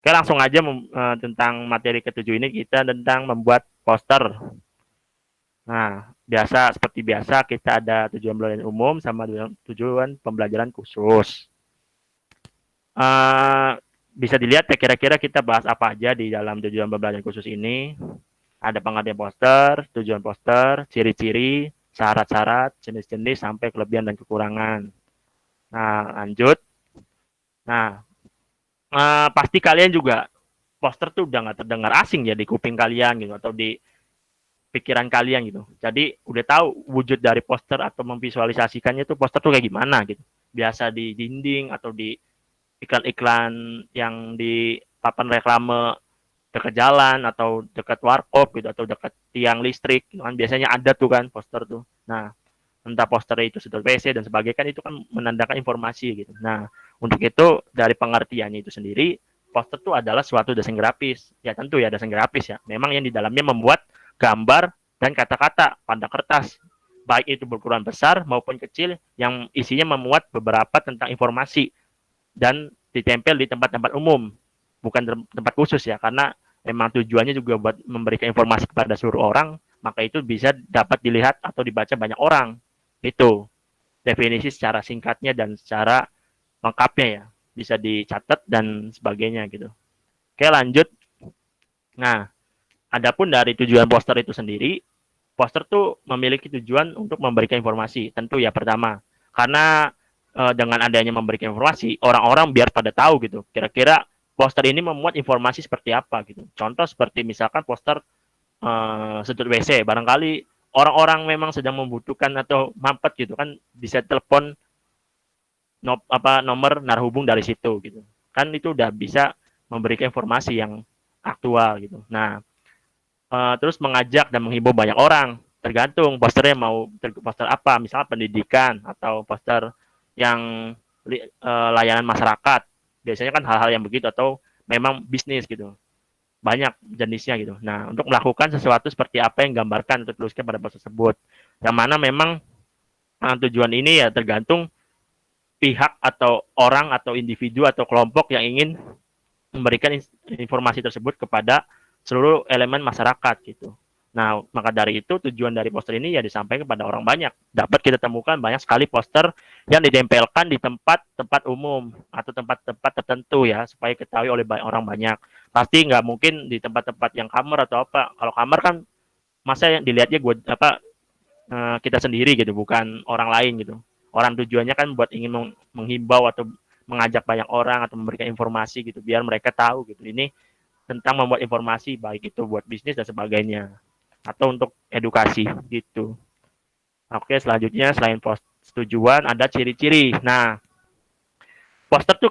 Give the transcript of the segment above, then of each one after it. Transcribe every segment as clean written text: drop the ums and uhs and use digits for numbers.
Oke, langsung aja tentang materi ketujuh ini kita tentang membuat poster. Nah, seperti biasa kita ada tujuan pembelajaran umum sama tujuan pembelajaran khusus. Uh, Bisa dilihat ya kira-kira kita bahas apa aja di dalam tujuan pembelajaran khusus ini. Ada pengertian poster, tujuan poster, ciri-ciri, syarat-syarat, jenis-jenis, sampai kelebihan dan kekurangan. Nah, lanjut. Nah, pasti kalian juga poster tuh udah nggak terdengar asing ya di kuping kalian gitu atau di pikiran kalian gitu. Jadi udah tahu wujud dari poster atau memvisualisasikannya tuh poster tuh kayak gimana gitu. Biasa di dinding atau di iklan-iklan yang di papan reklame dekat jalan atau dekat warkop gitu atau dekat tiang listrik gitu kan biasanya ada tuh kan poster tuh. Nah, entah poster itu sudah WC dan sebagainya kan itu kan menandakan informasi gitu. Nah, untuk itu dari pengertiannya itu sendiri poster itu adalah suatu desain grafis. Ya tentu ya desain grafis ya. Memang yang di dalamnya membuat gambar dan kata-kata pada kertas. Baik itu berukuran besar maupun kecil yang isinya memuat beberapa tentang informasi dan ditempel di tempat-tempat umum. Bukan tempat khusus ya karena memang tujuannya juga buat memberikan informasi kepada seluruh orang, maka itu bisa dapat dilihat atau dibaca banyak orang. Itu definisi secara singkatnya dan secara lengkapnya ya. Bisa dicatat dan sebagainya gitu. Oke, lanjut. Nah, adapun dari tujuan poster itu sendiri, poster tuh memiliki tujuan untuk memberikan informasi. Tentu ya pertama, karena dengan adanya memberikan informasi, orang-orang biar pada tahu gitu. Kira-kira poster ini memuat informasi seperti apa gitu. Contoh seperti misalkan poster sudut WC, barangkali orang-orang memang sedang membutuhkan atau mampet gitu kan bisa telepon nomor narhubung dari situ gitu. Kan itu udah bisa memberikan informasi yang aktual gitu. Nah, terus mengajak dan menghimbau banyak orang. Tergantung posternya mau poster apa, misalnya pendidikan atau poster yang layanan masyarakat. Biasanya kan hal-hal yang begitu atau memang bisnis gitu. Banyak jenisnya gitu. Nah, untuk melakukan sesuatu seperti apa yang gambarkan atau tuliskan pada poster tersebut. Yang mana memang tujuan ini ya tergantung pihak atau orang atau individu atau kelompok yang ingin memberikan informasi tersebut kepada seluruh elemen masyarakat gitu. Nah, maka dari itu tujuan dari poster ini ya disampaikan kepada orang banyak. Dapat kita temukan banyak sekali poster yang ditempelkan di tempat-tempat umum atau tempat-tempat tertentu ya supaya ketahui oleh orang banyak. Pasti nggak mungkin di tempat-tempat yang kamar atau apa. Kalau kamar kan masa yang dilihatnya kita sendiri gitu, bukan orang lain gitu. Orang tujuannya kan buat ingin menghimbau atau mengajak banyak orang atau memberikan informasi gitu biar mereka tahu gitu ini tentang membuat informasi baik itu buat bisnis dan sebagainya atau untuk edukasi gitu. Oke, selanjutnya selain tujuan ada ciri-ciri. Nah, poster tuh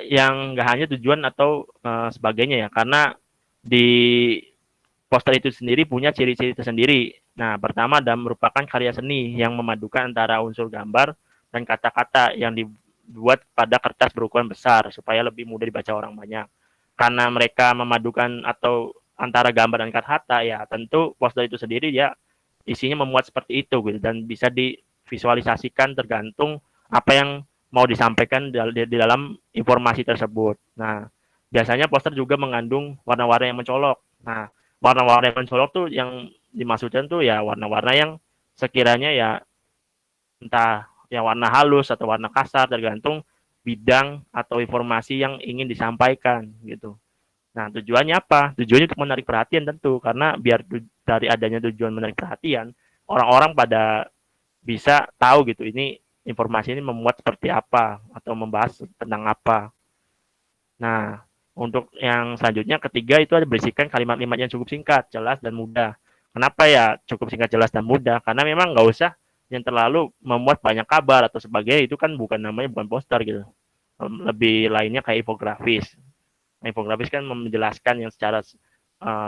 yang nggak hanya tujuan atau sebagainya ya, karena di poster itu sendiri punya ciri-ciri tersendiri. Nah, pertama ada merupakan karya seni yang memadukan antara unsur gambar dan kata-kata yang dibuat pada kertas berukuran besar supaya lebih mudah dibaca orang banyak. Karena mereka memadukan atau antara gambar dan kata-kata ya tentu poster itu sendiri ya isinya memuat seperti itu gitu dan bisa divisualisasikan tergantung apa yang mau disampaikan di dalam informasi tersebut. Nah, biasanya poster juga mengandung warna-warna yang mencolok. Nah, warna-warna yang mencolok tuh yang dimaksudkan tuh ya warna-warna yang sekiranya ya entah yang warna halus atau warna kasar tergantung bidang atau informasi yang ingin disampaikan gitu. Nah, tujuannya apa? Tujuannya untuk menarik perhatian tentu karena biar dari adanya tujuan menarik perhatian, orang-orang pada bisa tahu gitu ini informasi ini memuat seperti apa atau membahas tentang apa. Nah, untuk yang selanjutnya ketiga itu ada berisikan kalimat-kalimat yang cukup singkat, jelas dan mudah. Kenapa ya cukup singkat, jelas dan mudah? Karena memang nggak usah yang terlalu memuat banyak kabar atau sebagainya itu kan bukan namanya bukan poster gitu. Lebih lainnya kayak infografis. Nah, infografis kan menjelaskan yang secara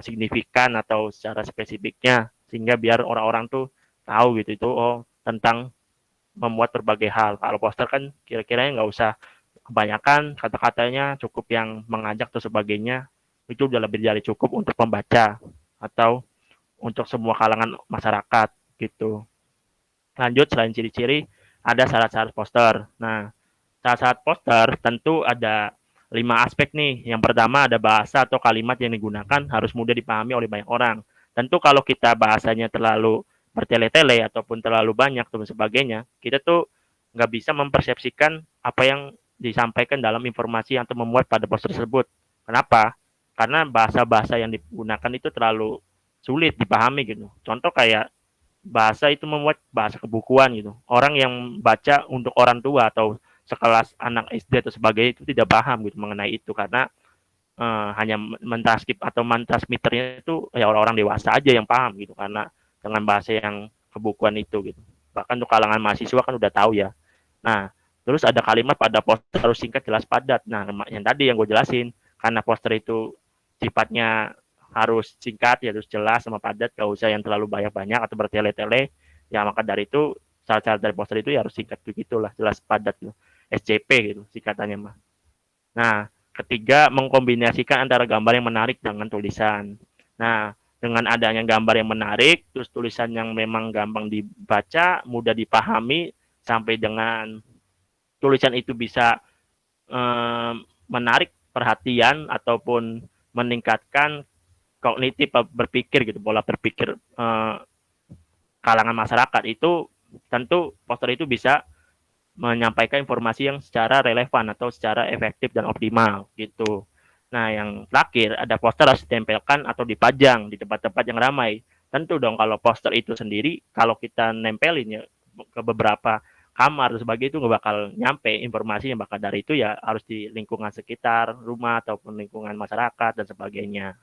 signifikan atau secara spesifiknya sehingga biar orang-orang tuh tahu gitu itu oh tentang memuat berbagai hal. Kalau poster kan kira-kiranya nggak usah kebanyakan kata-katanya cukup yang mengajak atau sebagainya itu udah lebih dari cukup untuk pembaca atau untuk semua kalangan masyarakat gitu. Lanjut selain ciri-ciri ada syarat-syarat poster. Nah, syarat-syarat poster tentu ada 5 aspek nih. Yang pertama ada bahasa atau kalimat yang digunakan harus mudah dipahami oleh banyak orang. Tentu kalau kita bahasanya terlalu bertele-tele ataupun terlalu banyak dan sebagainya, kita tuh nggak bisa mempersepsikan apa yang disampaikan dalam informasi yang memuat pada poster tersebut. Kenapa? Karena bahasa-bahasa yang digunakan itu terlalu sulit dipahami gitu. Contoh kayak bahasa itu memuat bahasa kebukuan gitu. Orang yang baca untuk orang tua atau sekelas anak SD atau sebagainya itu tidak paham gitu mengenai itu karena hanya mentranskrip atau mentransmitternya itu ya orang-orang dewasa aja yang paham gitu karena dengan bahasa yang kebukuan itu gitu. Bahkan untuk kalangan mahasiswa kan udah tahu ya. Nah, terus ada kalimat pada poster harus singkat, jelas, padat. Nah, yang tadi yang gue jelasin, karena poster itu sifatnya harus singkat, ya harus jelas sama padat, gak usah yang terlalu banyak-banyak atau bertele-tele. Ya maka dari itu syarat-syarat dari poster itu ya harus singkat begitulah, jelas, padat gitu. SCP gitu singkatannya mah. Nah, ketiga, mengkombinasikan antara gambar yang menarik dengan tulisan. Nah, dengan adanya gambar yang menarik, terus tulisan yang memang gampang dibaca, mudah dipahami, sampai dengan tulisan itu bisa menarik perhatian ataupun meningkatkan kognitif berpikir gitu, pola berpikir kalangan masyarakat itu, tentu poster itu bisa menyampaikan informasi yang secara relevan atau secara efektif dan optimal gitu. Nah, yang terakhir ada poster harus ditempelkan atau dipajang di tempat-tempat yang ramai. Tentu dong kalau poster itu sendiri kalau kita nempelin ya ke beberapa kamar sebagai itu nggak bakal nyampe informasi yang bakal dari itu ya harus di lingkungan sekitar rumah ataupun lingkungan masyarakat dan sebagainya.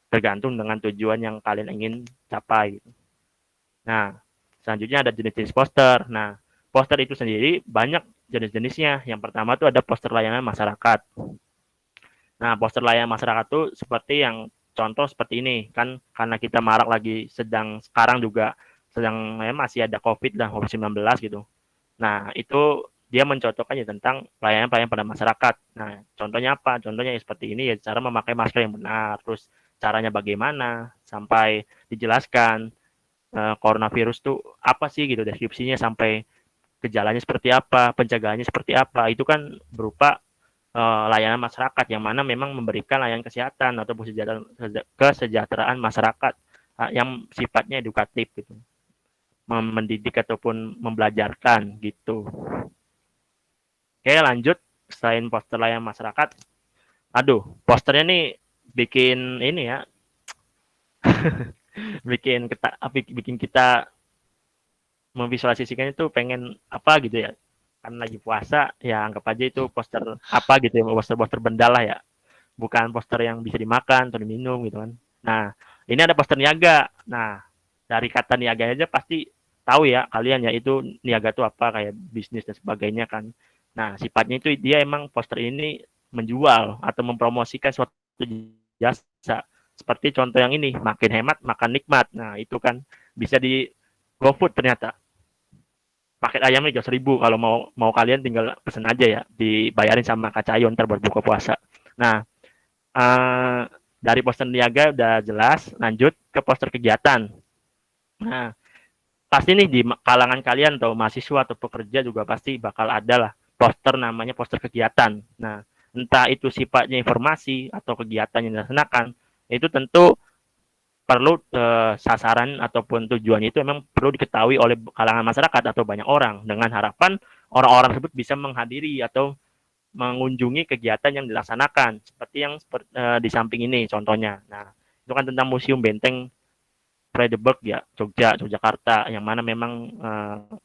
Tergantung dengan tujuan yang kalian ingin capai. Nah, selanjutnya ada jenis-jenis poster. Nah, poster itu sendiri banyak jenis-jenisnya. Yang pertama tuh ada poster layanan masyarakat. Nah, poster layanan masyarakat tuh seperti yang contoh seperti ini kan karena kita marak lagi sedang sekarang juga sedang masih ada COVID dan COVID-19 gitu. Nah, itu dia mencocokkan ya tentang pelayanan-pelayanan pada masyarakat. Nah, contohnya apa? Contohnya ya seperti ini ya cara memakai masker yang benar, terus caranya bagaimana sampai dijelaskan coronavirus tuh apa sih gitu deskripsinya sampai gejalanya seperti apa, pencegahannya seperti apa. Itu kan berupa layanan masyarakat yang mana memang memberikan layanan kesehatan atau kesejahteraan masyarakat yang sifatnya edukatif gitu, mendidik ataupun membelajarkan gitu. Oke, lanjut. Selain poster layanan masyarakat, aduh, posternya nih bikin ini ya, bikin kita memvisualisasikan itu pengen apa gitu ya. Kan lagi puasa, ya anggap aja itu poster apa gitu ya, poster-poster benda lah ya. Bukan poster yang bisa dimakan atau diminum gitu kan. Nah, ini ada poster niaga. Nah, dari kata niaga aja pasti tahu ya kalian ya itu niaga itu apa kayak bisnis dan sebagainya kan. Nah, sifatnya itu dia emang poster ini menjual atau mempromosikan suatu jasa. Seperti contoh yang ini, makin hemat, makan nikmat. Nah, itu kan bisa di GoFood ternyata. Paket ayamnya 13.000 kalau mau kalian tinggal pesen aja ya, dibayarin sama Kak Cayon ntar buat buka puasa. Nah, dari poster niaga udah jelas, lanjut ke poster kegiatan. Nah, pasti nih di kalangan kalian atau mahasiswa atau pekerja juga pasti bakal ada lah poster namanya poster kegiatan. Nah, entah itu sifatnya informasi atau kegiatan yang dilaksanakan, itu tentu perlu sasaran ataupun tujuannya itu memang perlu diketahui oleh kalangan masyarakat atau banyak orang dengan harapan orang-orang tersebut bisa menghadiri atau mengunjungi kegiatan yang dilaksanakan seperti yang di samping ini contohnya. Nah, itu kan tentang Museum Benteng Frederik ya, Yogyakarta yang mana memang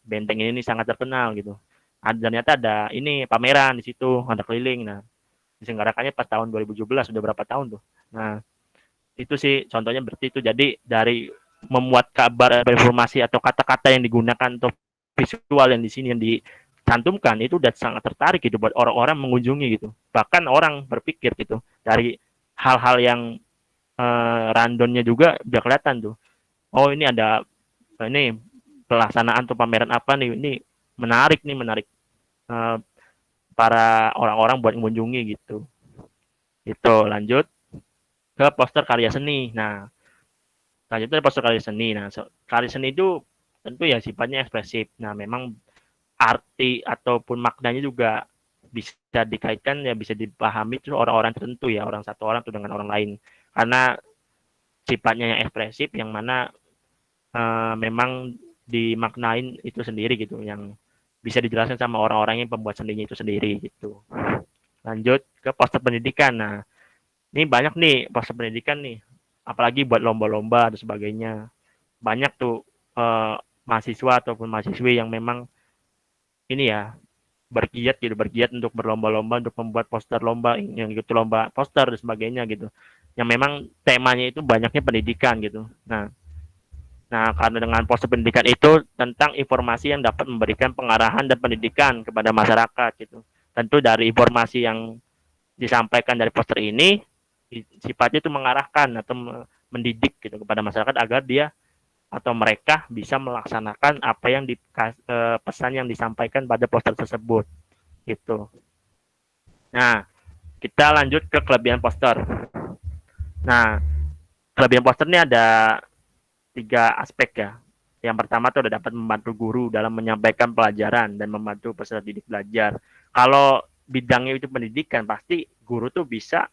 benteng ini sangat terkenal gitu. Ternyata ada ini pameran di situ, ada keliling. Nah, diselenggarakannya pas tahun 2017, sudah berapa tahun tuh. Nah, itu sih contohnya berarti itu jadi dari memuat kabar informasi atau kata-kata yang digunakan atau visual yang di sini yang dicantumkan itu udah sangat tertarik gitu buat orang-orang mengunjungi gitu. Bahkan orang berpikir gitu dari hal-hal yang randonnya juga udah kelihatan tuh. Oh, ini ada ini pelaksanaan atau pameran apa nih, ini menarik uh, para orang-orang buat mengunjungi gitu. Itu lanjut ke poster karya seni. Nah, selanjutnya poster karya seni. Nah, karya seni itu tentu ya sifatnya ekspresif. Nah, memang arti ataupun maknanya juga bisa dikaitkan ya bisa dipahami tuh orang-orang tertentu ya, orang satu orang tuh dengan orang lain. Karena sifatnya yang ekspresif yang mana memang dimaknain itu sendiri gitu, yang bisa dijelaskan sama orang-orang yang pembuat seninya itu sendiri gitu. Lanjut ke poster pendidikan. Nah, ini banyak nih poster pendidikan nih, apalagi buat lomba-lomba dan sebagainya. Banyak tuh mahasiswa ataupun mahasiswi yang memang ini ya bergiat untuk berlomba-lomba untuk membuat poster lomba yang gitu, lomba poster dan sebagainya gitu, yang memang temanya itu banyaknya pendidikan gitu. Nah, karena dengan poster pendidikan itu tentang informasi yang dapat memberikan pengarahan dan pendidikan kepada masyarakat gitu. Tentu dari informasi yang disampaikan dari poster ini sifatnya itu mengarahkan atau mendidik gitu kepada masyarakat agar dia atau mereka bisa melaksanakan apa yang pesan yang disampaikan pada poster tersebut gitu. Nah, kita lanjut ke kelebihan poster. Nah, kelebihan poster ini ada 3 aspek ya. Yang pertama tuh udah dapat membantu guru dalam menyampaikan pelajaran dan membantu peserta didik belajar. Kalau bidangnya itu pendidikan, pasti guru tuh bisa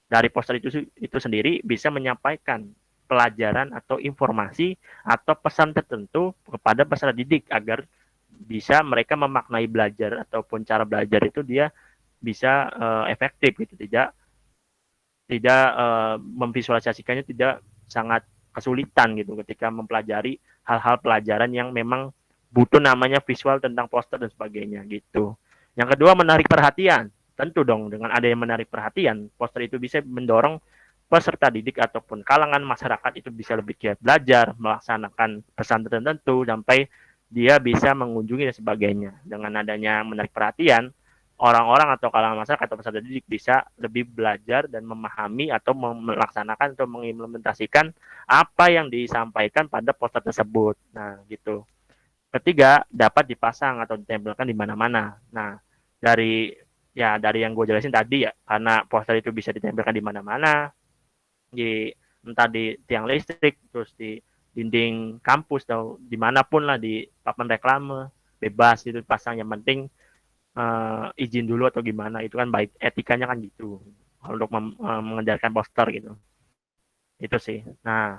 dari poster itu sendiri bisa menyampaikan pelajaran atau informasi atau pesan tertentu kepada peserta didik agar bisa mereka memaknai belajar ataupun cara belajar itu dia bisa efektif gitu, tidak tidak memvisualisasikannya tidak sangat kesulitan gitu ketika mempelajari hal-hal pelajaran yang memang butuh namanya visual tentang poster dan sebagainya gitu. Yang kedua menarik perhatian. Tentu dong dengan ada yang menarik perhatian, poster itu bisa mendorong peserta didik ataupun kalangan masyarakat itu bisa lebih giat belajar, melaksanakan pesan tertentu sampai dia bisa mengunjungi dan sebagainya. Dengan adanya menarik perhatian, orang-orang atau kalangan masyarakat atau peserta didik bisa lebih belajar dan memahami atau melaksanakan atau mengimplementasikan apa yang disampaikan pada poster tersebut. Nah, gitu. Ketiga, dapat dipasang atau ditempelkan di mana-mana. Nah, dari yang gue jelasin tadi ya, karena poster itu bisa ditempelkan di mana-mana, entah di tiang listrik, terus di dinding kampus atau dimanapun lah, di papan reklame, bebas itu pasang, yang penting izin dulu atau gimana, itu kan baik, etikanya kan gitu untuk mengedarkan poster gitu. Itu sih. Nah,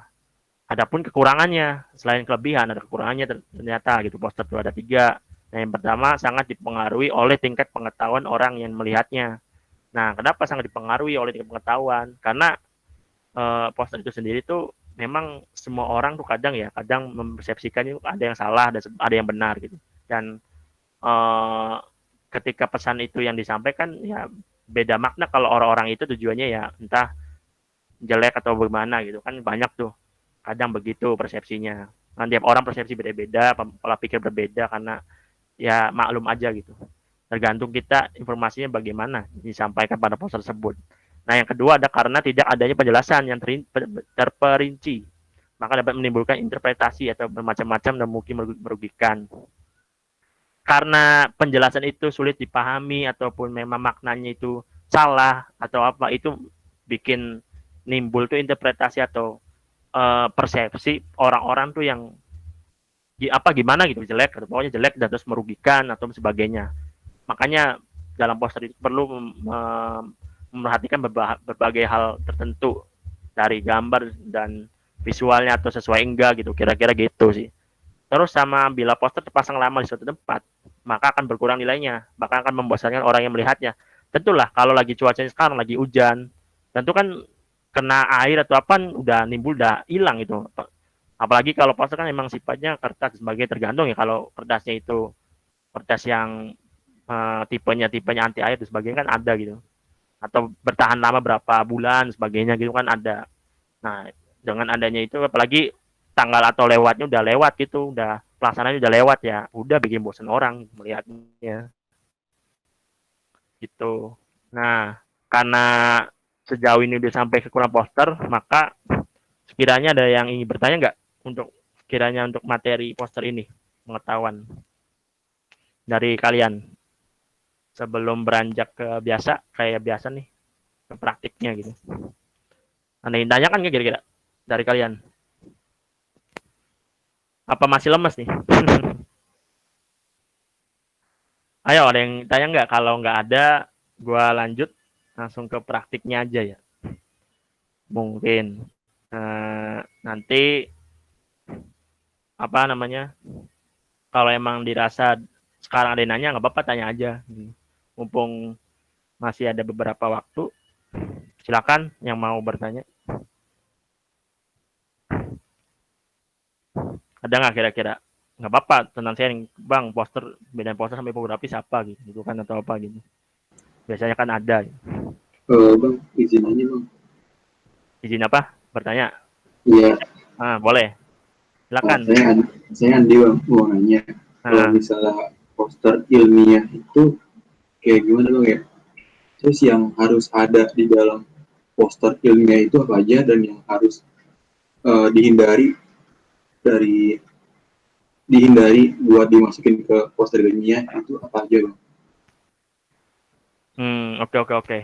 adapun kekurangannya, selain kelebihan ada kekurangannya ternyata gitu. Poster itu ada 3. Nah, yang pertama sangat dipengaruhi oleh tingkat pengetahuan orang yang melihatnya. Nah, kenapa sangat dipengaruhi oleh tingkat pengetahuan? Karena poster itu sendiri tuh memang semua orang tuh kadang mempersepsikan itu ada yang salah dan ada yang benar gitu. Dan ketika pesan itu yang disampaikan ya beda makna kalau orang-orang itu tujuannya ya entah jelek atau bagaimana gitu kan, banyak tuh kadang begitu persepsinya. Kan tiap orang persepsi beda-beda, pola pikir berbeda, karena ya maklum aja gitu. Tergantung kita informasinya bagaimana disampaikan pada poster tersebut. Nah, yang kedua ada karena tidak adanya penjelasan yang terperinci, maka dapat menimbulkan interpretasi atau bermacam-macam dan mungkin merugikan. Karena penjelasan itu sulit dipahami ataupun memang maknanya itu salah atau apa, itu bikin nimbul tuh interpretasi atau persepsi orang-orang tuh yang gimana gitu, jelek atau pokoknya jelek dan terus merugikan atau sebagainya. Makanya dalam poster itu perlu memperhatikan berbagai hal tertentu dari gambar dan visualnya atau sesuai enggak gitu, kira-kira gitu sih. Terus sama bila poster terpasang lama di suatu tempat, maka akan berkurang nilainya, bahkan akan membosankan orang yang melihatnya. Tentulah kalau lagi cuacanya sekarang lagi hujan, tentu kan kena air atau apa udah nimbul, udah hilang itu. Apalagi kalau poster kan memang sifatnya kertas sebagai tergantung ya, kalau kertasnya itu kertas yang tipenya anti air dan sebagainya kan ada gitu. Atau bertahan lama berapa bulan sebagainya gitu kan ada. Nah, dengan adanya itu apalagi tanggal atau lewatnya udah lewat gitu, udah pelaksanaannya udah lewat ya, udah bikin bosan orang melihatnya gitu. Nah, karena sejauh ini udah sampai ke kurang poster, maka sekiranya ada yang ingin bertanya nggak untuk sekiranya untuk materi poster ini, pengetahuan dari kalian sebelum beranjak ke kayak biasa nih, ke praktiknya gitu. Ada yang tanya kan kira-kira dari kalian? Apa masih lemes nih? Ayo, ada yang tanya nggak? Kalau nggak ada, gua lanjut langsung ke praktiknya aja ya. Mungkin nanti apa namanya? Kalau emang dirasa sekarang ada yang nanya, nggak apa-apa, tanya aja. Mumpung masih ada beberapa waktu, silakan yang mau bertanya. Ada nggak kira-kira? Nggak apa-apa, tenang sharing. Bang, beda poster sama infografis apa gitu kan, atau apa gitu. Biasanya kan ada. Bang, izin aja bang. Izin apa? Bertanya. Iya, Boleh. Silakan. saya Andi bang, mau nanya. Kalau Ah, misalnya poster ilmiah itu kayak gimana bang ya? Terus yang harus ada di dalam poster ilmiah itu apa aja dan yang harus dihindari dari buat dimasukin ke poster ilmiah itu apa aja bang? oke oke oke.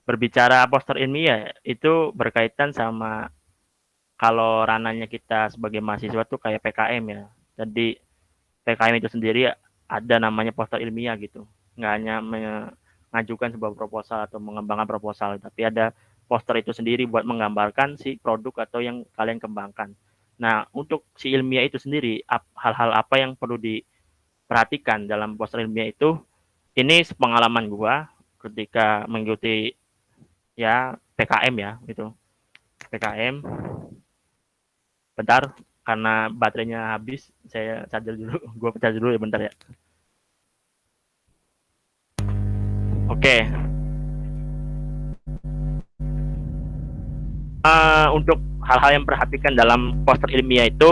Berbicara poster ilmiah itu berkaitan sama kalau ranahnya kita sebagai mahasiswa tuh kayak PKM ya. Jadi PKM itu sendiri ada namanya poster ilmiah gitu. Nggak hanya mengajukan sebuah proposal atau mengembangkan proposal, tapi ada poster itu sendiri buat menggambarkan si produk atau yang kalian kembangkan. Nah, untuk si ilmiah itu sendiri, hal-hal apa yang perlu diperhatikan dalam poster ilmiah itu, ini pengalaman gua ketika mengikuti ya PKM ya gitu. PKM, bentar karena baterainya habis, saya charger dulu. Gua charger dulu ya bentar ya. Oke, untuk hal-hal yang perhatikan dalam poster ilmiah itu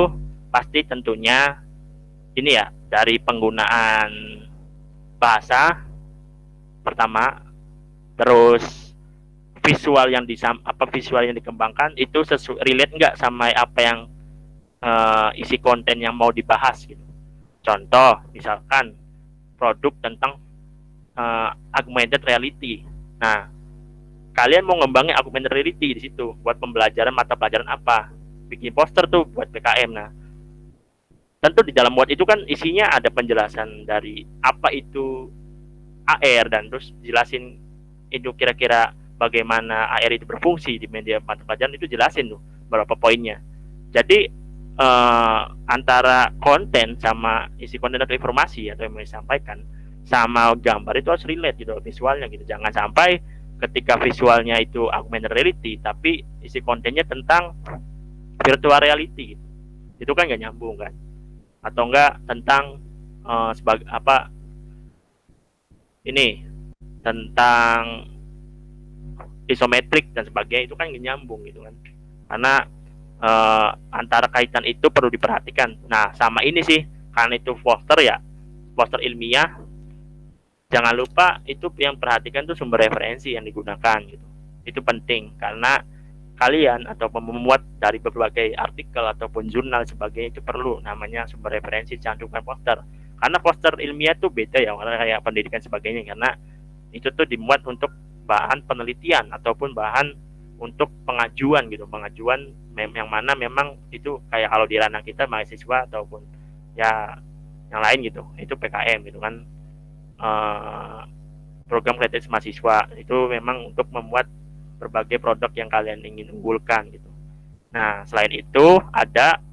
pasti tentunya ini ya dari penggunaan bahasa pertama, terus visual yang dikembangkan itu relate nggak sama apa yang isi konten yang mau dibahas gitu. Contoh misalkan produk tentang augmented reality. Nah, kalian mau ngembangin augmented reality di situ buat pembelajaran mata pelajaran apa? Bikin poster tuh buat PKM. Nah, tentu di dalam muat itu kan isinya ada penjelasan dari apa itu AR dan terus jelasin itu kira-kira bagaimana AR itu berfungsi di media mata pelajaran itu jelasin tuh beberapa poinnya. Jadi antara konten sama isi konten atau informasi atau yang mau disampaikan sama gambar itu harus relate gitu visualnya gitu. Jangan sampai ketika visualnya itu augmented reality tapi isi kontennya tentang virtual reality gitu. Itu kan nggak nyambung kan, atau enggak tentang sebagai apa ini tentang isometrik dan sebagainya itu kan nyambung gitu kan, karena antara kaitan itu perlu diperhatikan. Nah sama ini sih karena itu poster ilmiah, jangan lupa itu yang perhatikan tuh sumber referensi yang digunakan gitu. Itu penting karena kalian atau memuat dari berbagai artikel ataupun jurnal sebagainya itu perlu namanya sumber referensi cantumkan poster. Karena poster ilmiah tuh beda ya kayak pendidikan sebagainya, karena itu tuh dimuat untuk bahan penelitian ataupun bahan untuk pengajuan gitu, pengajuan yang mana memang itu kayak kalau di ranah kita mahasiswa ataupun ya yang lain gitu, itu PKM gitu kan, eh, program kreatif mahasiswa itu memang untuk membuat berbagai produk yang kalian ingin unggulkan gitu. Nah selain itu ada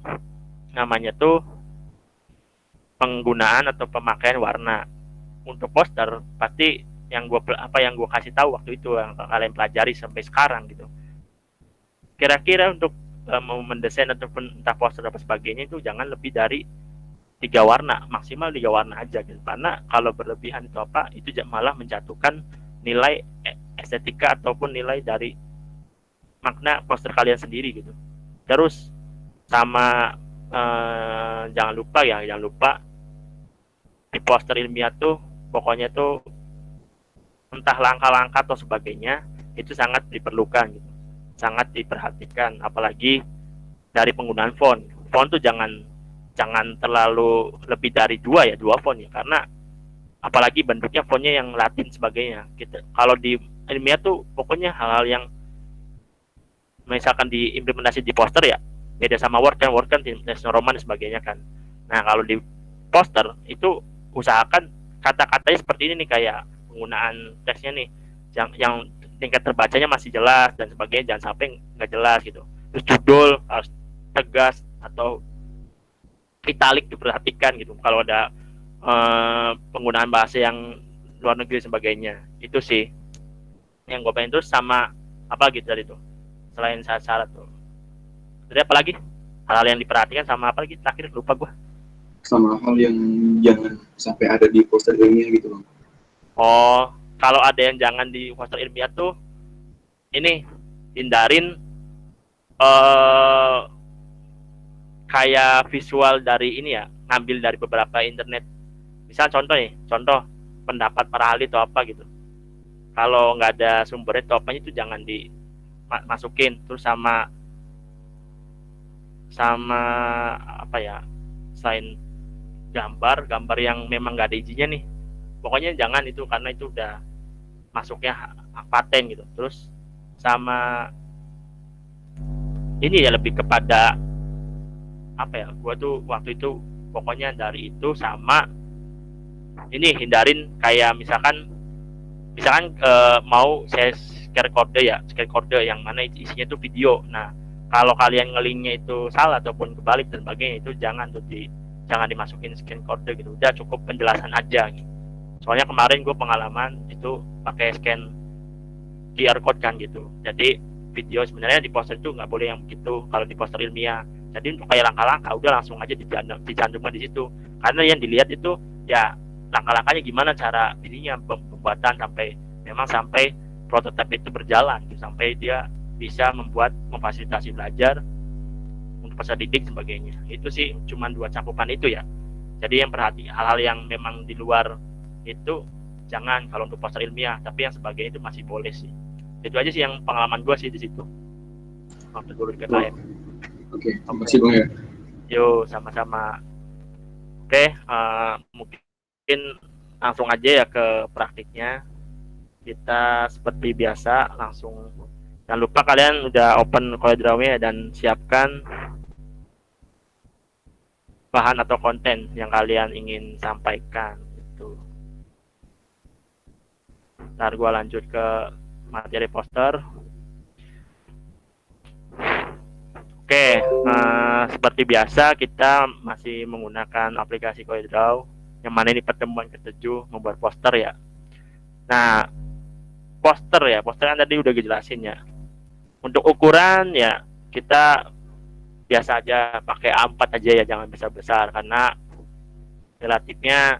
namanya tuh penggunaan atau pemakaian warna untuk poster. Pasti yang gue kasih tahu waktu itu yang kalian pelajari sampai sekarang gitu, kira-kira untuk mau mendesain ataupun entah poster apa sebagainya itu jangan lebih dari 3 warna, maksimal 3 warna aja gitu, karena kalau berlebihan itu itu malah menjatuhkan nilai estetika ataupun nilai dari makna poster kalian sendiri gitu. Terus sama jangan lupa di poster ilmiah tuh pokoknya tuh entah langkah-langkah atau sebagainya itu sangat diperlukan gitu, sangat diperhatikan, apalagi dari penggunaan font tuh jangan jangan terlalu lebih dari dua font ya, karena apalagi bentuknya fontnya yang Latin sebagainya gitu. Kalau di ilmiah tuh pokoknya hal-hal yang misalkan diimplementasi di poster ya beda sama Word kan Times New Roman dan sebagainya kan. Nah kalau di poster itu usahakan kata-katanya seperti ini nih, kayak penggunaan teksnya nih yang tingkat terbacanya masih jelas dan sebagainya, jangan sampai nggak jelas gitu. Terus judul harus tegas atau italik diperhatikan gitu kalau ada penggunaan bahasa yang luar negeri sebagainya. Itu sih yang gue pengen. Terus sama apa gitu tadi tuh selain syarat-syarat tuh, jadi apa lagi hal-hal yang diperhatikan sama apa lagi terakhir lupa gue. Sama hal yang jangan sampai ada di poster ilmiah gitu bang. Oh, kalau ada yang jangan di poster ilmiah tuh ini hindarin kayak visual dari ini ya, ngambil dari beberapa internet. Misal contoh pendapat para ahli atau apa gitu. Kalau nggak ada sumbernya atau apanya itu jangan dimasukin. Terus sama apa ya, selain gambar yang memang nggak ada izinnya nih, pokoknya jangan itu, karena itu udah masuknya hak paten gitu. Terus sama ini ya lebih kepada apa ya, gua tuh waktu itu pokoknya dari itu sama ini hindarin kayak misalkan mau saya screen recorder yang mana isinya tuh video. Nah, kalau kalian ngelinknya itu salah ataupun kebalik dan sebagainya, itu jangan dimasukin screen recorder gitu. Udah cukup penjelasan aja gitu. Soalnya kemarin gue pengalaman itu pakai scan QR code kan gitu. Jadi video sebenarnya di poster itu nggak boleh yang begitu kalau di poster ilmiah. Jadi untuk kayak langkah-langkah udah langsung aja dicantumkan di situ. Karena yang dilihat itu ya langkah-langkahnya gimana cara ininya pembuatan sampai prototipe itu berjalan gitu, sampai dia bisa memfasilitasi belajar untuk peserta didik sebagainya. Itu sih cuma 2 cakupan itu ya. Jadi yang hal-hal yang memang di luar itu jangan kalau untuk poster ilmiah, tapi yang sebagainya itu masih boleh sih. Itu aja sih yang pengalaman gue sih di situ. Waktu dulu di KKN. Oke, terima kasih bang ya. Yo, sama-sama. Oke, mungkin langsung aja ya ke praktiknya. Kita seperti biasa langsung. Jangan lupa kalian udah open CorelDRAW ya, dan siapkan bahan atau konten yang kalian ingin sampaikan gitu. Ntar gue lanjut ke materi poster. Oke, seperti biasa kita masih menggunakan aplikasi CorelDRAW, yang mana ini pertemuan ke-7 membuat poster ya. Nah, poster kan tadi udah dijelasin ya. Untuk ukuran ya kita biasa aja pakai A4 aja ya, jangan besar-besar, karena relatifnya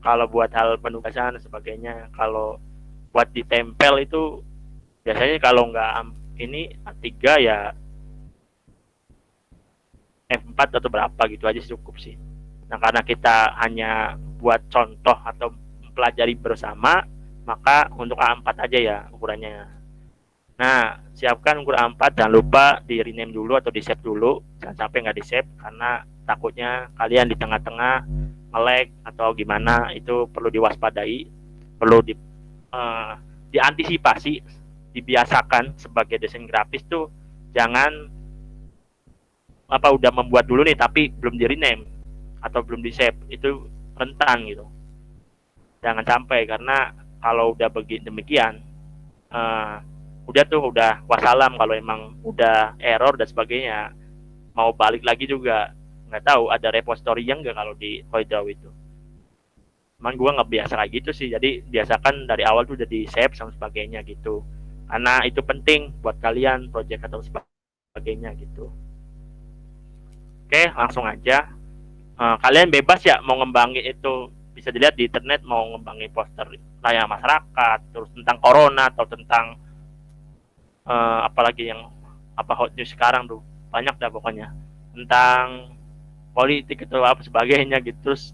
kalau buat hal penugasan dan sebagainya, kalau buat ditempel itu biasanya kalau nggak ini A3 ya F4 atau berapa gitu aja cukup sih. Nah, karena kita hanya buat contoh atau mempelajari bersama, maka untuk A4 aja ya ukurannya. Nah, siapkan ukuran A4, jangan lupa di rename dulu atau di save dulu, jangan sampai nggak di save, karena takutnya kalian di tengah-tengah nge-lag atau gimana, itu perlu diwaspadai, perlu diantisipasi, dibiasakan sebagai desain grafis tuh jangan udah membuat dulu nih tapi belum di rename atau belum di save, itu rentan gitu. Jangan sampai, karena kalau udah demikian udah wassalam, kalau emang udah error dan sebagainya, mau balik lagi juga nggak tahu ada repository yang nggak kalau di CorelDRAW itu. Cuman gue nggak biasa kayak gitu sih, jadi biasakan dari awal tuh udah di save sama sebagainya gitu, karena itu penting buat kalian project atau sebagainya gitu. Oke, langsung aja. Kalian bebas ya mau ngembangin itu, bisa dilihat di internet, mau ngembangin poster layanan masyarakat, terus tentang corona atau tentang apalagi yang hot news sekarang tuh banyak dah pokoknya, tentang politik atau apa sebagainya gitu. Terus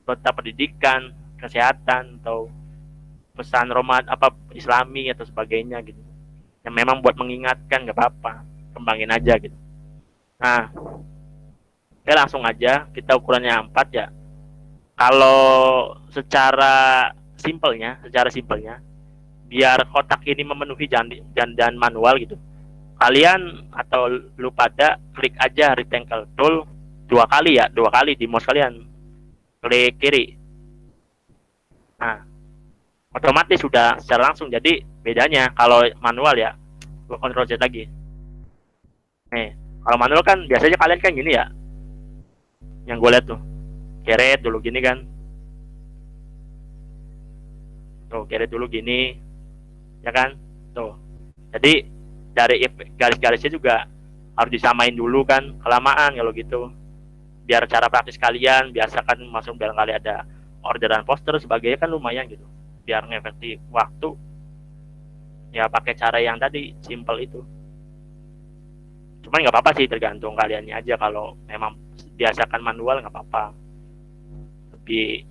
tentang pendidikan, kesehatan, atau pesan Islami atau sebagainya gitu, yang memang buat mengingatkan, nggak apa-apa, kembangin aja gitu. Nah, oke, langsung aja, kita ukurannya 4 ya. Kalau secara simpelnya, biar kotak ini memenuhi dan manual gitu, kalian atau lu pada klik aja rectangle tool 2 kali di mouse kalian, klik kiri. Nah, otomatis sudah secara langsung. Jadi bedanya kalau manual ya, gua Ctrl Z lagi. Nih, kalau manual kan biasanya kalian kan gini ya, yang gue lihat tuh, keret dulu gini kan, tuh keret dulu gini, ya kan, tuh. Jadi dari garis-garisnya juga harus disamain dulu kan, kelamaan kalau gitu. Biar cara praktis kalian biasakan masuk barangkali ada orderan poster sebagainya kan lumayan gitu. Biar ngefektif waktu, ya pakai cara yang tadi simple itu. Cuman nggak apa-apa sih, tergantung kaliannya aja. Kalau memang biasakan manual nggak apa-apa,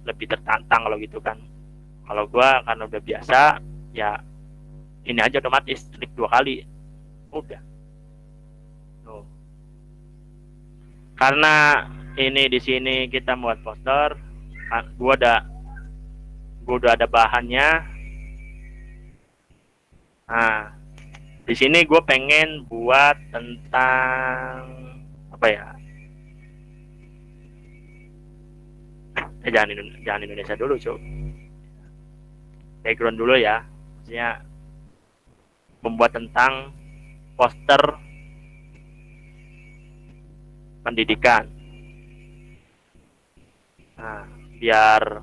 lebih tertantang kalau gitu kan. Kalau gua karena udah biasa, ya ini aja otomatis klik 2 kali udah. Tuh. Karena ini di sini kita buat poster, gua udah ada bahannya. Nah, di sini gue pengen buat tentang apa ya? Jangan Indonesia dulu, cuy. Background dulu ya. Maksudnya membuat tentang poster pendidikan. Nah, biar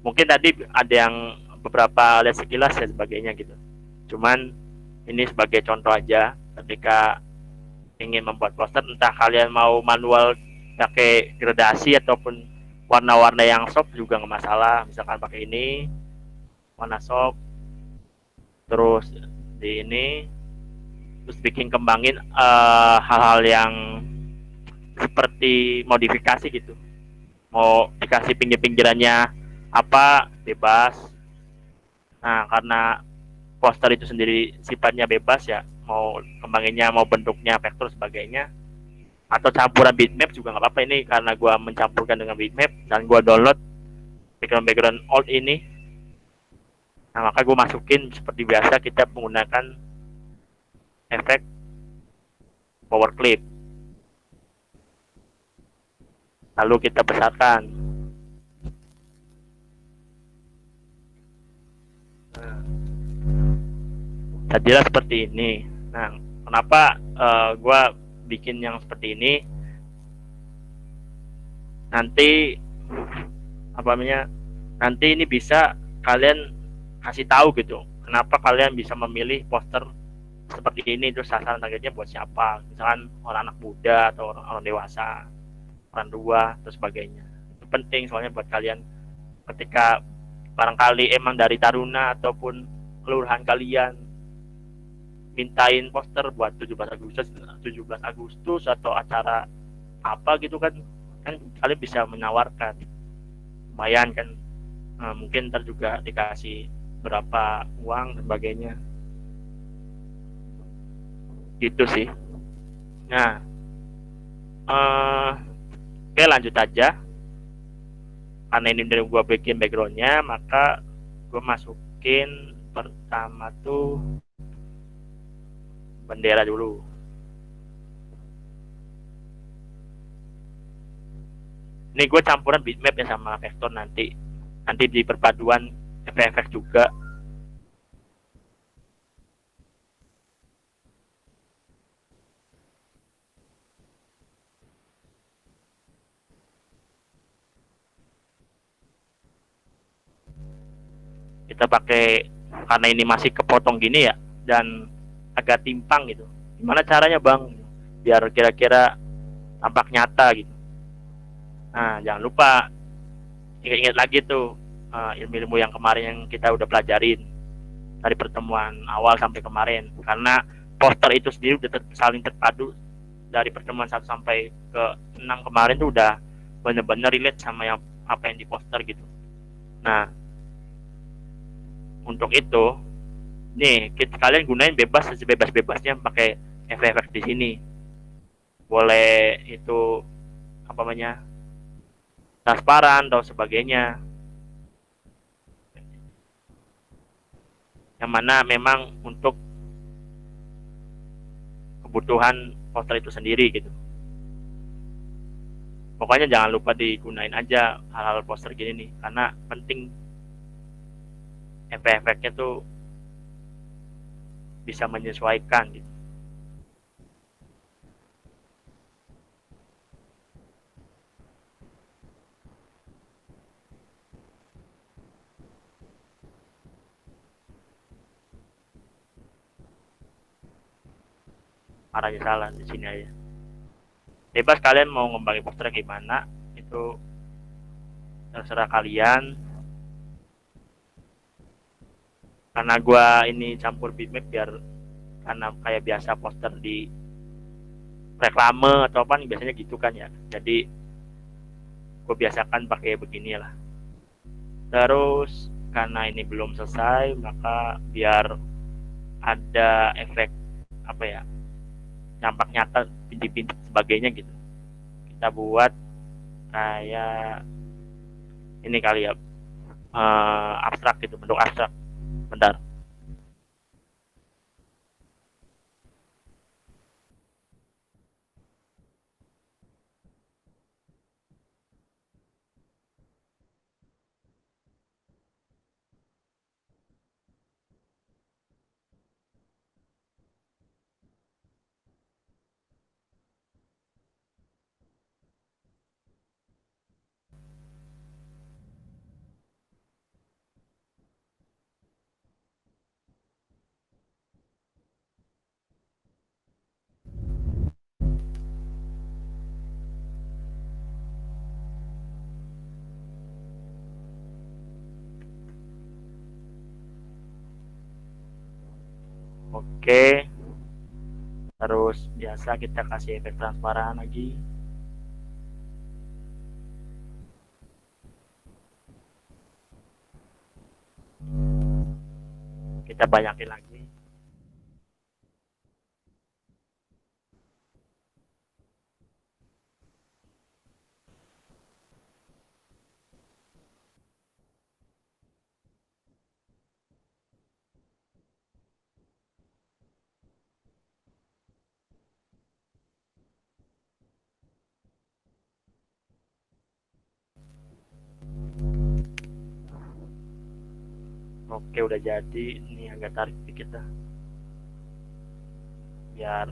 mungkin tadi ada yang beberapa lihat sekilas dan sebagainya gitu. Cuman ini sebagai contoh aja, ketika ingin membuat poster, entah kalian mau manual pakai gradasi ataupun warna-warna yang soft juga nggak masalah. Misalkan pakai ini warna soft, terus di ini, terus bikin kembangin hal-hal yang seperti modifikasi gitu. Mau dikasih pinggir-pinggirannya apa bebas. Nah, karena poster itu sendiri sifatnya bebas ya, mau kembanginnya, mau bentuknya, vektor sebagainya, atau campuran bitmap juga nggak apa-apa. Ini karena gue mencampurkan dengan bitmap dan gue download background old ini. Nah, maka gue masukin seperti biasa, kita menggunakan efek power clip, lalu kita besarkan. Jadilah seperti ini. Nah, kenapa gue bikin yang seperti ini? Nanti apa namanya? Nanti ini bisa kalian kasih tahu gitu. Kenapa kalian bisa memilih poster seperti ini, terus sasaran targetnya buat siapa? Misalkan orang anak muda atau orang dewasa, orang tua, terus sebagainya. Itu penting soalnya buat kalian ketika barangkali emang dari Taruna ataupun kelurahan kalian mintain poster buat 17 Agustus atau acara apa gitu kan kalian bisa menawarkan, lumayan kan. Nah, mungkin ntar juga dikasih berapa uang dan sebagainya gitu sih. Nah, oke, lanjut aja. Karena ini dari gue bikin backgroundnya, maka gue masukin pertama tuh bendera dulu. Ini gue campuran bitmap ya sama vektor nanti di perpaduan efek-efek juga. Kita pakai, karena ini masih kepotong gini ya dan agak timpang gitu. Gimana caranya bang? Biar kira-kira tampak nyata gitu. Nah, jangan lupa ingat-ingat lagi tuh ilmu-ilmu yang kemarin yang kita udah pelajarin dari pertemuan awal sampai kemarin. Karena poster itu sendiri udah saling terpadu dari pertemuan 1 sampai ke 6 kemarin tuh udah bener-bener relate sama yang apa yang di poster gitu. Nah, untuk itu nih kalian gunain bebas sebebas-bebasnya pakai efek-efek di sini. Boleh itu apa namanya, transparan atau sebagainya, yang mana memang untuk kebutuhan poster itu sendiri gitu. Pokoknya jangan lupa digunain aja hal-hal poster gini nih, karena penting efek-efeknya tuh bisa menyesuaikan gitu. Arahnya salah di sini aja. Bebas kalian mau ngembangin poster gimana, itu terserah kalian. Karena gua ini campur bitmap biar, karena kayak biasa poster di reklame atau apa biasanya gitu kan ya. Jadi gue biasakan pakai begini lah. Terus karena ini belum selesai, maka biar ada efek apa ya, nampak nyata bintik-bintik sebagainya gitu, kita buat kayak ini kali ya, abstrak gitu, bentuk abstrak. Bentar. Oke, terus biasa kita kasih efek transparan lagi, kita banyakin lagi. Oke, udah jadi. Ini agak tarik dikit lah biar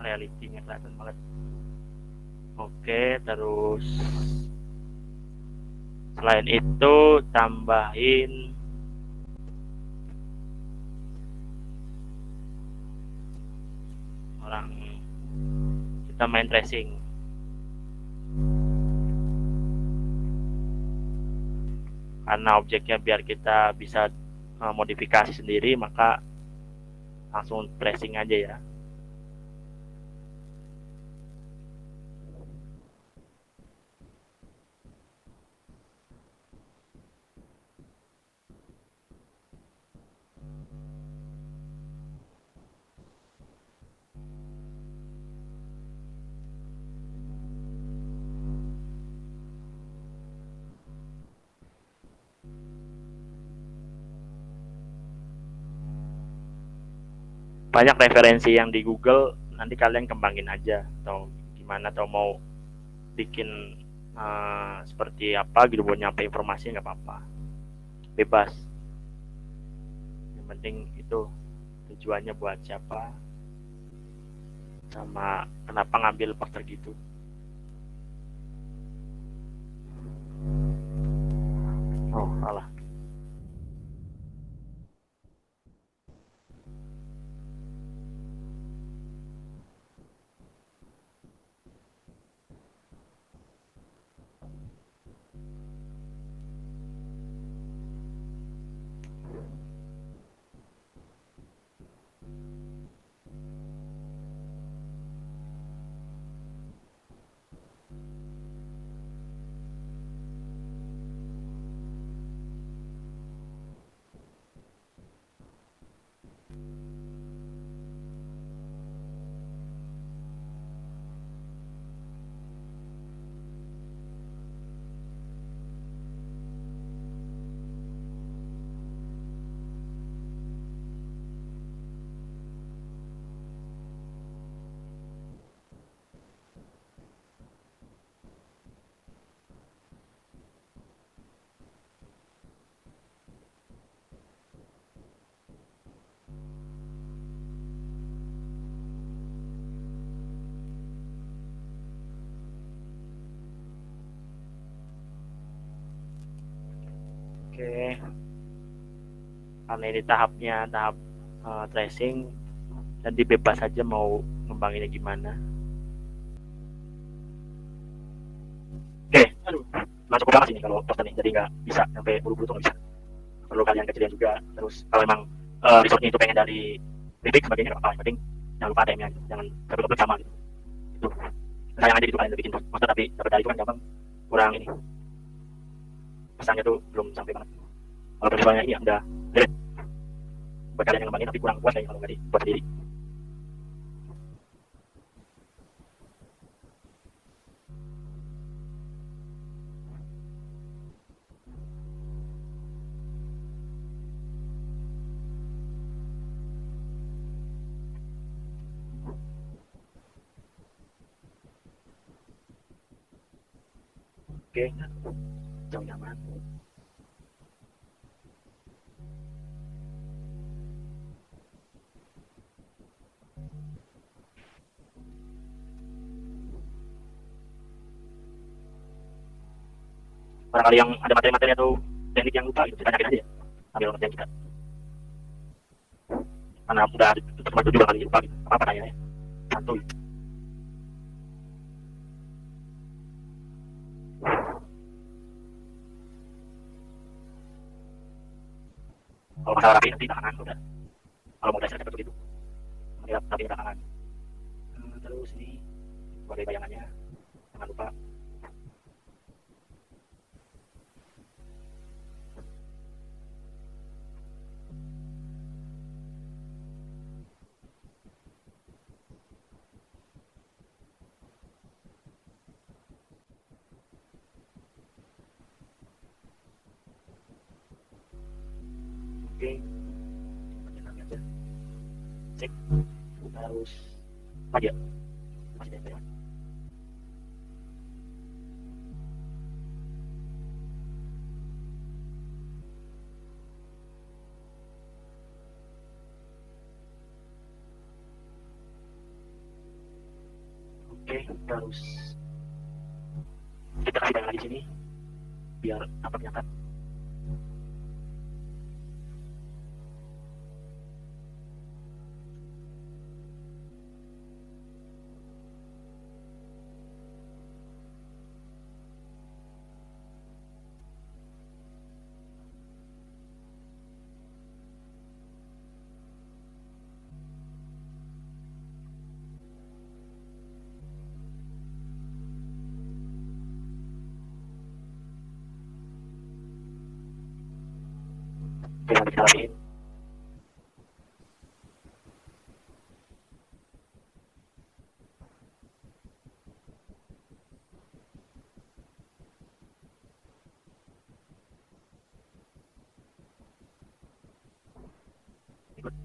realitinya kelihatan banget. Oke, terus selain itu tambahin orang, kita main tracing karena objeknya biar kita bisa modifikasi sendiri, maka langsung tracing aja ya. Banyak referensi yang di Google, nanti kalian kembangin aja atau gimana, atau mau bikin seperti apa gitu buat nyampe informasi, nggak apa-apa, bebas. Yang penting itu tujuannya buat siapa, sama kenapa ngambil poster gitu. Oh salah. Oke, karena ini tahap tracing, dan bebas saja mau ngembanginnya gimana. Oke, aduh, nggak cukup banget sih kalau poster nih, jadi nggak bisa sampai buru-buru tuh nggak bisa. Perlu kalian kecilin juga. Terus kalau emang resortnya itu pengen dari lirik sebagainya nggak apa-apa, yang penting jangan lupa ATM-nya, jangan double sama gitu. Itu sayang aja gitu kalian udah bikin poster tapi dapat dari itu kan gampang, kurang ini, pesannya tuh belum sampai banget. Kalau visualnya ini ya udah great buat kalian yang ngembangin, tapi kurang puas kayaknya kalau nggak dibuat sendiri. Oke, jauh nyaman. Barangkali yang ada materi-materi atau teknik yang lupa gitu, kita tanyakin aja ya sambil ngerjain kita, karena udah tutup waktu juga kali lupa gitu, apa-apa tanya ya, santuy. Kalau masalah rapi nanti belakangan udah, kalau mau dasar cepet begitu nanti rapi belakangan. Terus ini sebagai bayangannya jangan lupa. Oke, lanjut aja, cek. Terus apa aja masih ada ya. Oke, terus kita kasih bayangan di sini biar tampak nyata. Oke, nanti kita rapiin.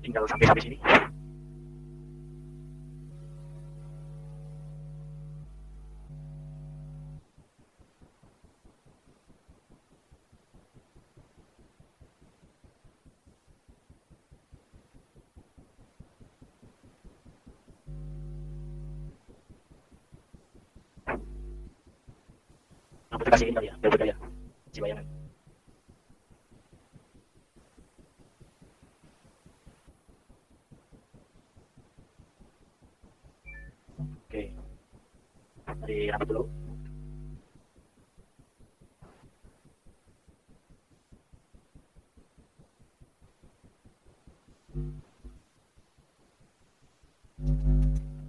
Tinggal sampai habis ini. Nah, kita kasih ini kali ya, biar bergaya si bayangan. Oke, dari rambut dulu.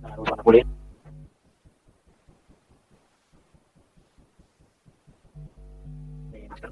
Terus warna kulit. Ini masker.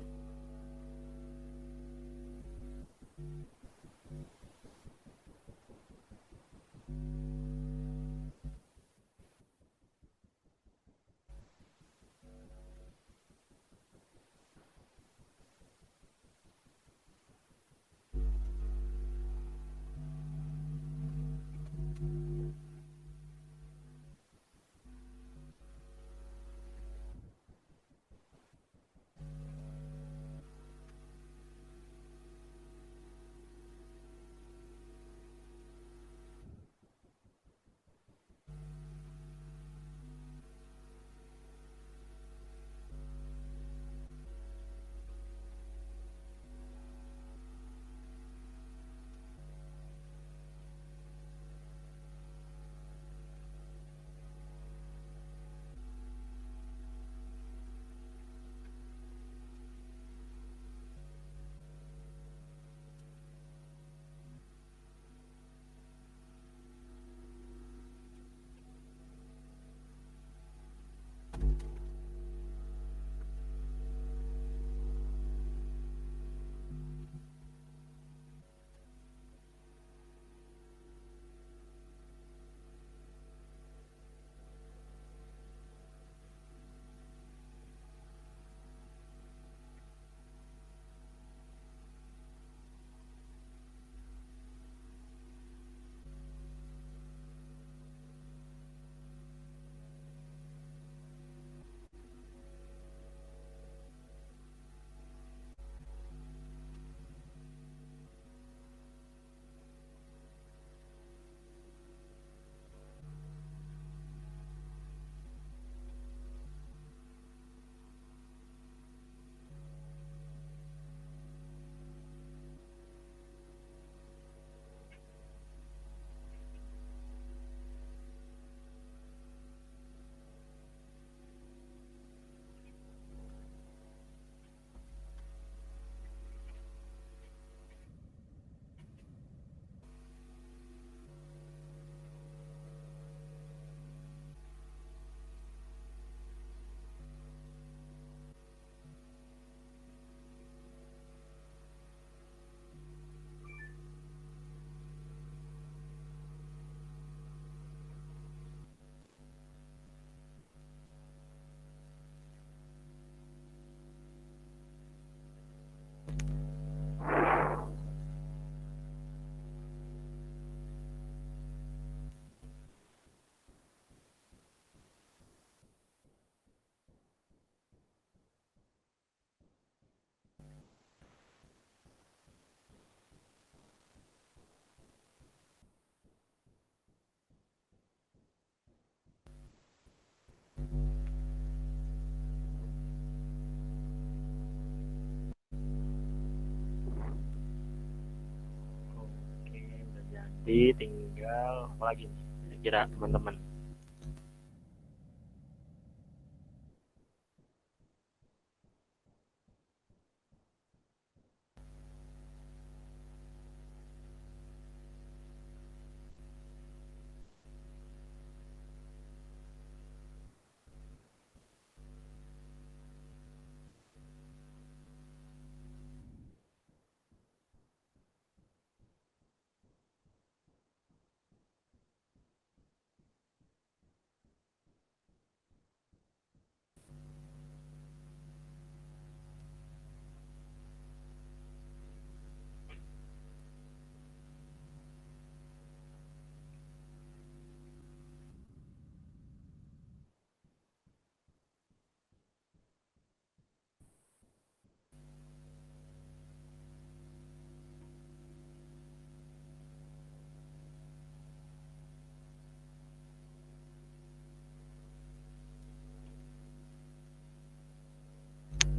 Jadi tinggal apa lagi nih kira-kira teman-teman.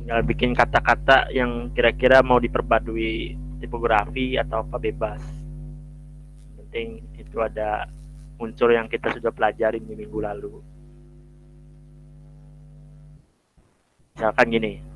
Tinggal bikin kata-kata yang kira-kira mau diperbarui tipografi atau apa bebas. Yang penting itu ada unsur yang kita sudah pelajari di minggu lalu. Misalkan gini,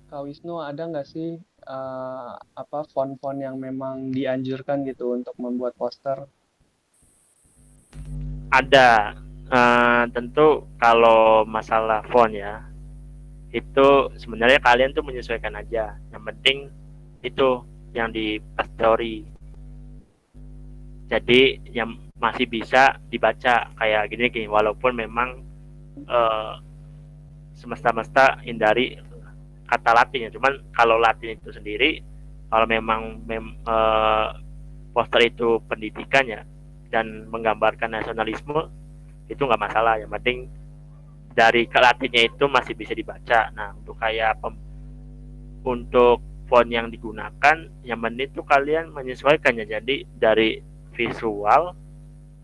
Kak Wisnu, ada nggak sih apa font-font yang memang dianjurkan gitu untuk membuat poster? ada tentu kalau masalah font ya, itu sebenarnya kalian tuh menyesuaikan aja. Yang penting itu yang di story. Jadi yang masih bisa dibaca kayak gini walaupun memang eh, semesta-mesta hindari kata Latin ya. Cuman kalau Latin itu sendiri kalau memang poster itu pendidikan ya dan menggambarkan nasionalisme itu nggak masalah. Yang penting dari Latinnya itu masih bisa dibaca. Nah untuk kayak untuk font yang digunakan yang penting itu kalian menyesuaikan ya. Jadi dari visual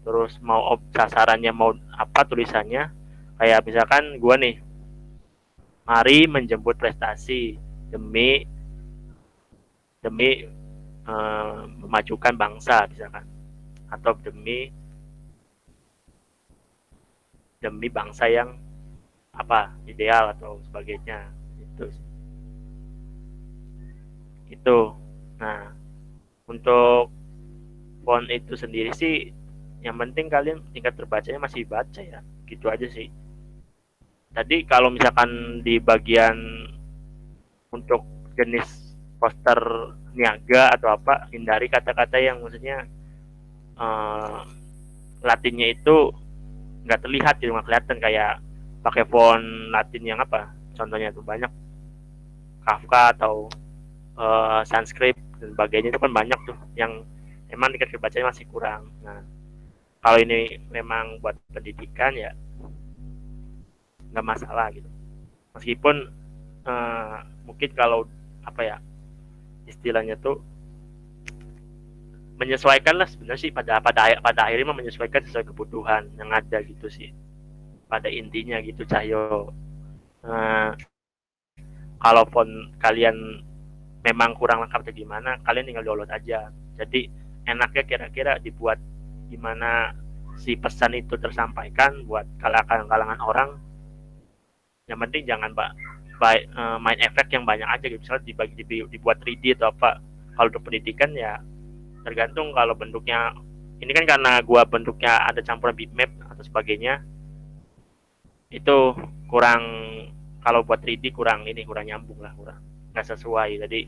terus mau sasarannya mau apa tulisannya, kayak misalkan gua nih, mari menjemput prestasi demi demi memajukan bangsa misalkan, atau demi demi bangsa yang apa ideal atau sebagainya itu. Itu nah untuk font itu sendiri sih yang penting kalian tingkat terbacanya masih baca ya, gitu aja sih. Tadi kalau misalkan di bagian untuk jenis poster niaga atau apa, hindari kata-kata yang maksudnya Latinnya itu nggak terlihat gitu, nggak kelihatan, kayak pakai font Latin yang apa, contohnya tuh banyak Kafka atau Sanskrit dan sebagainya, itu kan banyak tuh yang emang tingkat kebacanya masih kurang. Nah, kalau ini memang buat pendidikan ya nggak masalah gitu, meskipun mungkin kalau apa ya istilahnya tuh menyesuaikan lah sebenarnya sih, pada akhirnya mah menyesuaikan sesuai kebutuhan yang ada gitu sih pada intinya gitu Cahyo. Nah, kalau font kalian memang kurang lengkap atau gimana, kalian tinggal download aja. Jadi enaknya kira-kira dibuat gimana si pesan itu tersampaikan buat kalangan orang. Yang penting jangan main efek yang banyak aja gitu, misalnya dibuat 3D atau apa. Kalau untuk pendidikan ya tergantung, kalau bentuknya ini kan karena gua bentuknya ada campuran bitmap atau sebagainya, itu kurang, kalau buat 3D kurang nyambung lah, kurang nggak sesuai. Jadi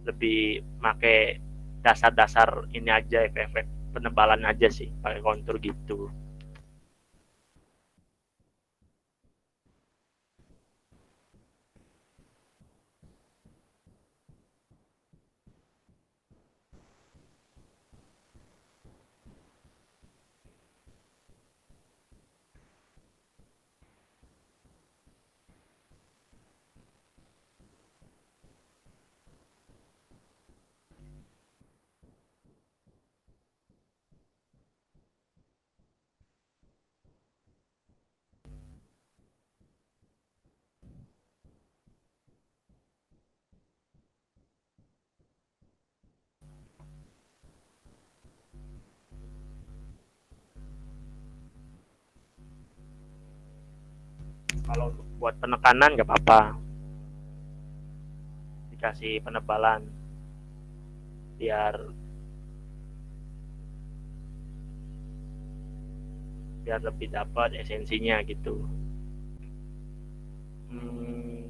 lebih make dasar-dasar ini aja, efek-efek penebalan aja sih, pakai kontur gitu. Kalau buat penekanan nggak apa-apa, dikasih penebalan biar biar lebih dapat esensinya gitu. hmm,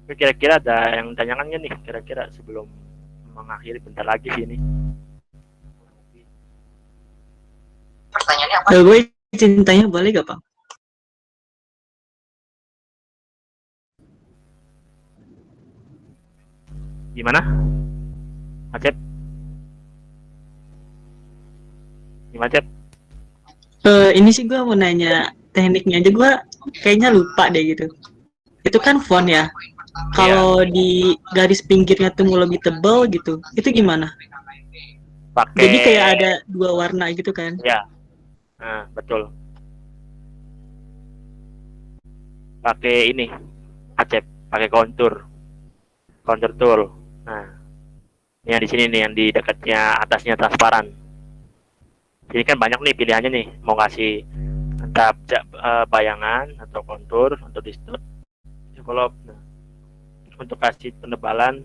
Kira-kira ada yang tanyakan nggak nih kira-kira sebelum mengakhiri, bentar lagi sih ini. Pertanyaannya apa? Gue cintanya boleh gak, Pak? Gimana Acep? Gimana Acep? Ini sih gue mau nanya tekniknya aja, gue kayaknya lupa deh gitu. Itu kan font ya. Kalau di garis pinggirnya tuh mau lebih tebal gitu, itu gimana? Jadi kayak ada dua warna gitu kan? Ya, nah, betul. Pakai ini Acep, pakai kontur. Contour tool. Nah, ini yang di sini nih, yang di dekatnya atasnya transparan. Jadi kan banyak nih pilihannya nih, mau kasih entah bayangan atau kontur untuk distort, develop. Nah, untuk kasih penebalan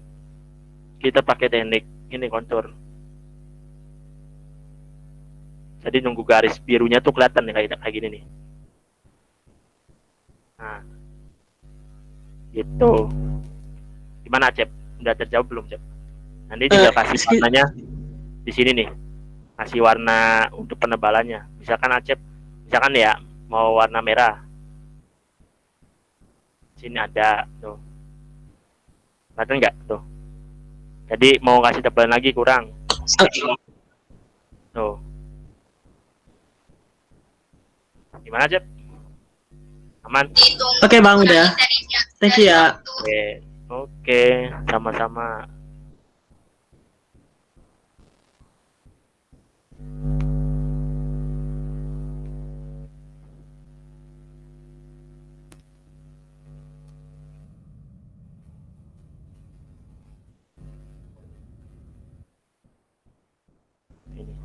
kita pakai teknik ini kontur. Jadi nunggu garis birunya tuh kelihatan nih kayak gini nih. Nah, gitu. Gimana Cep? Udah terjawab belum Cep? Nanti tinggal kasih warnanya di sini nih. Kasih warna untuk penebalannya. Misalkan Acep, misalkan ya mau warna merah. Sini ada tuh. Kelihatan nggak tuh? Jadi mau kasih tebalan lagi kurang. Tuh. Gimana Cep? Aman? Oke Bang, udah. Thank you ya. Oke, sama-sama. Ini.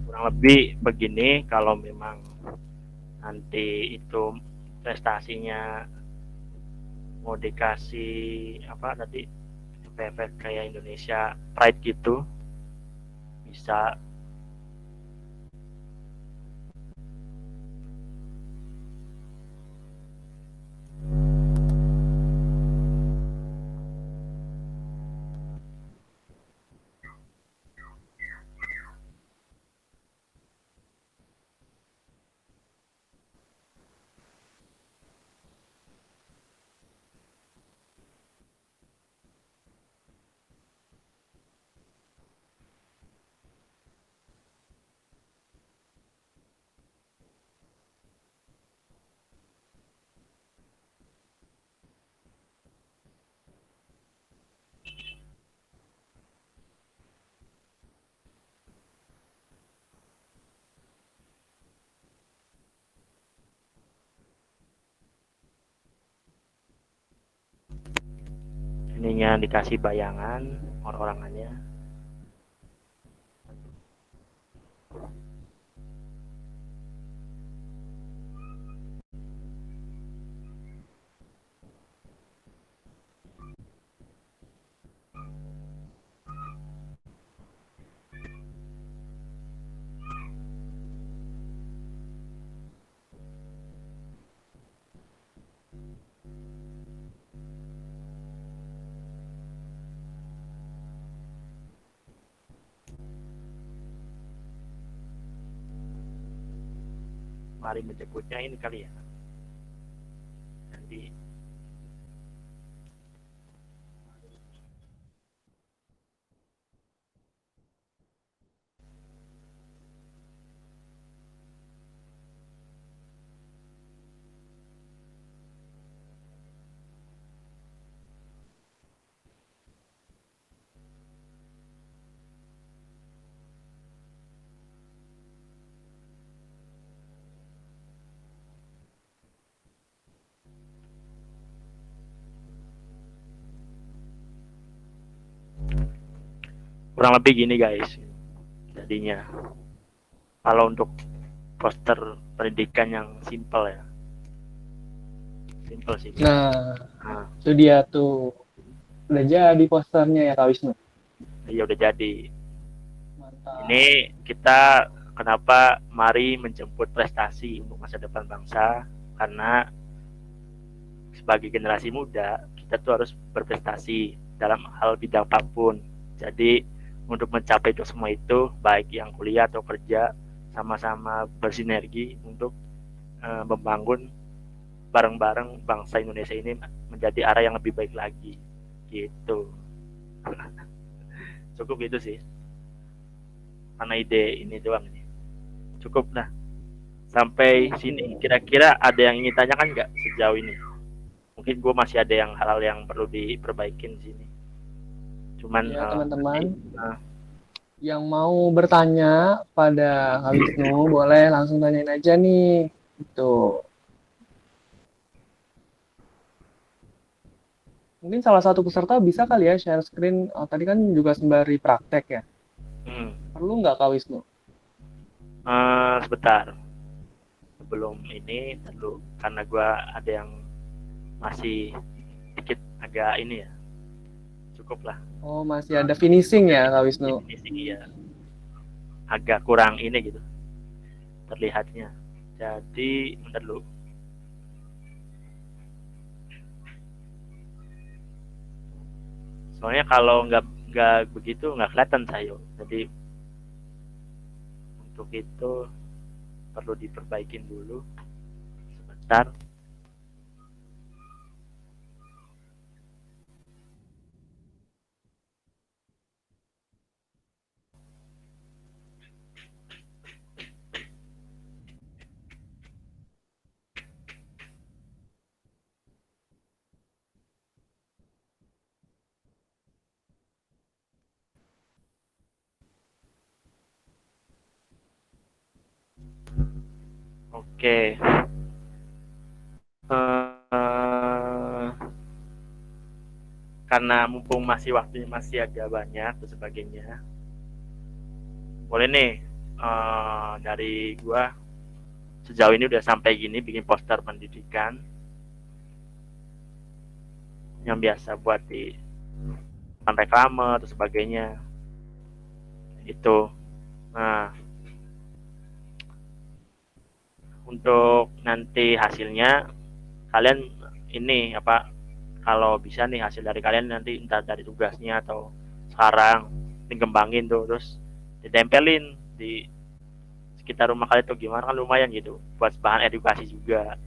Kurang lebih begini. Kalau memang nanti itu prestasinya mau dikasih apa tadi efek kayak Indonesia Pride gitu, bisa. Ininya dikasih bayangan orang-orangannya. Mari menjemputnya ini kali ya. Nanti kurang lebih gini guys. Jadinya kalau untuk poster pendidikan yang simple ya, simple sih. Nah, Nah, itu dia tuh. Udah jadi posternya ya Kak Wisnu. ya udah jadi. Mantap. Ini kita kenapa mari menjemput prestasi untuk masa depan bangsa, karena sebagai generasi muda kita tuh harus berprestasi dalam hal bidang apapun. Jadi untuk mencapai itu semua itu baik yang kuliah atau kerja sama-sama bersinergi untuk membangun bareng-bareng bangsa Indonesia ini menjadi arah yang lebih baik lagi gitu. Cukup itu sih karena ide ini doang nih, cukup lah sampai sini. Kira-kira ada yang ingin tanyakan nggak sejauh ini? Mungkin gue masih ada yang hal-hal yang perlu diperbaikin di sini, cuman Ya teman-teman uh, yang mau bertanya pada Kak Wisnu boleh langsung tanyain aja nih. Tuh. Mungkin salah satu peserta bisa kali ya share screen. Oh, tadi kan juga sembari praktek ya. Perlu nggak Kak Wisnu? Sebentar sebelum ini dulu karena gue ada yang masih dikit agak ini ya, cukup lah. Oh, masih ada finishing ya Kak Wisnu? Finishing ya, agak kurang ini gitu terlihatnya. Jadi bentar dulu. Soalnya kalau nggak begitu nggak kelihatan saya. Jadi untuk itu perlu diperbaikin dulu. Sebentar. Oke. Karena mumpung masih waktunya masih agak banyak dan sebagainya, boleh nih dari gua sejauh ini udah sampai gini bikin poster pendidikan yang biasa buat di reklame atau sebagainya itu. Nah, untuk nanti hasilnya kalian ini apa, kalau bisa nih hasil dari kalian nanti entah dari tugasnya atau sekarang dikembangin tuh, terus ditempelin di sekitar rumah kalian tuh gimana, kan lumayan gitu buat bahan edukasi juga.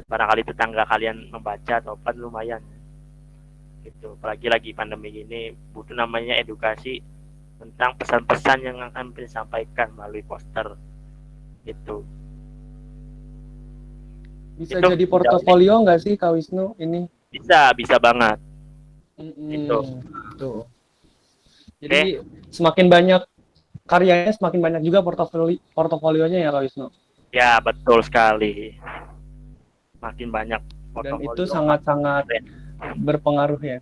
Barangkali tetangga kalian membaca atau apa, lumayan gitu. Apalagi lagi pandemi gini butuh namanya edukasi tentang pesan-pesan yang akan disampaikan melalui poster gitu. Bisa Itu jadi portofolio nggak sih Kak Wisnu ini? bisa banget. Itu. Tuh. Jadi semakin banyak karyanya, semakin banyak juga portofolionya ya Kak Wisnu. Ya betul sekali. Makin banyak Dan portofolio. itu sangat-sangat berpengaruh ya.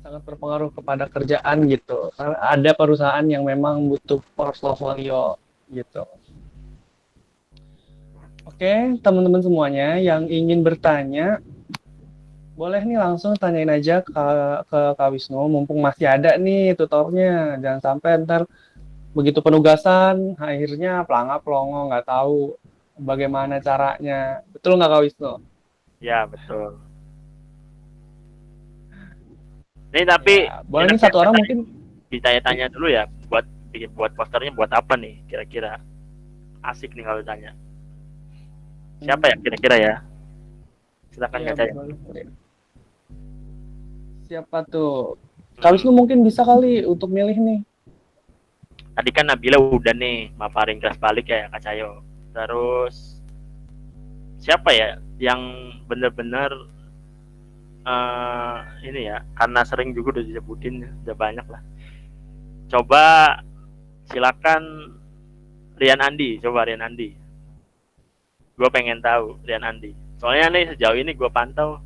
Sangat berpengaruh kepada kerjaan gitu. Karena ada perusahaan yang memang butuh portofolio gitu. Oke, teman-teman semuanya yang ingin bertanya, boleh nih langsung tanyain aja ke Kak Wisnu, mumpung masih ada nih tutornya. Jangan sampai ntar begitu penugasan, akhirnya pelangap-pelongo, nggak tahu bagaimana caranya. Betul nggak Kak Wisnu? Ya betul. Ini tapi Ya, boleh nih satu orang mungkin ditanya-tanya dulu ya, buat posternya buat apa nih kira-kira? Asik nih kalau tanya. Siapa ya kira-kira ya? Silakan ya, saya. siapa tuh? Kak Wisnu mungkin bisa kali untuk milih nih. Tadi kan Nabila udah nih maparin kelas balik ya Kak Cayo. Terus siapa ya yang benar-benar ini ya, karena sering juga udah disebutin, udah banyak lah. Coba silakan Rian Andi, coba Rian Andi. Gue pengen tahu Rian Andi. Soalnya nih sejauh ini gue pantau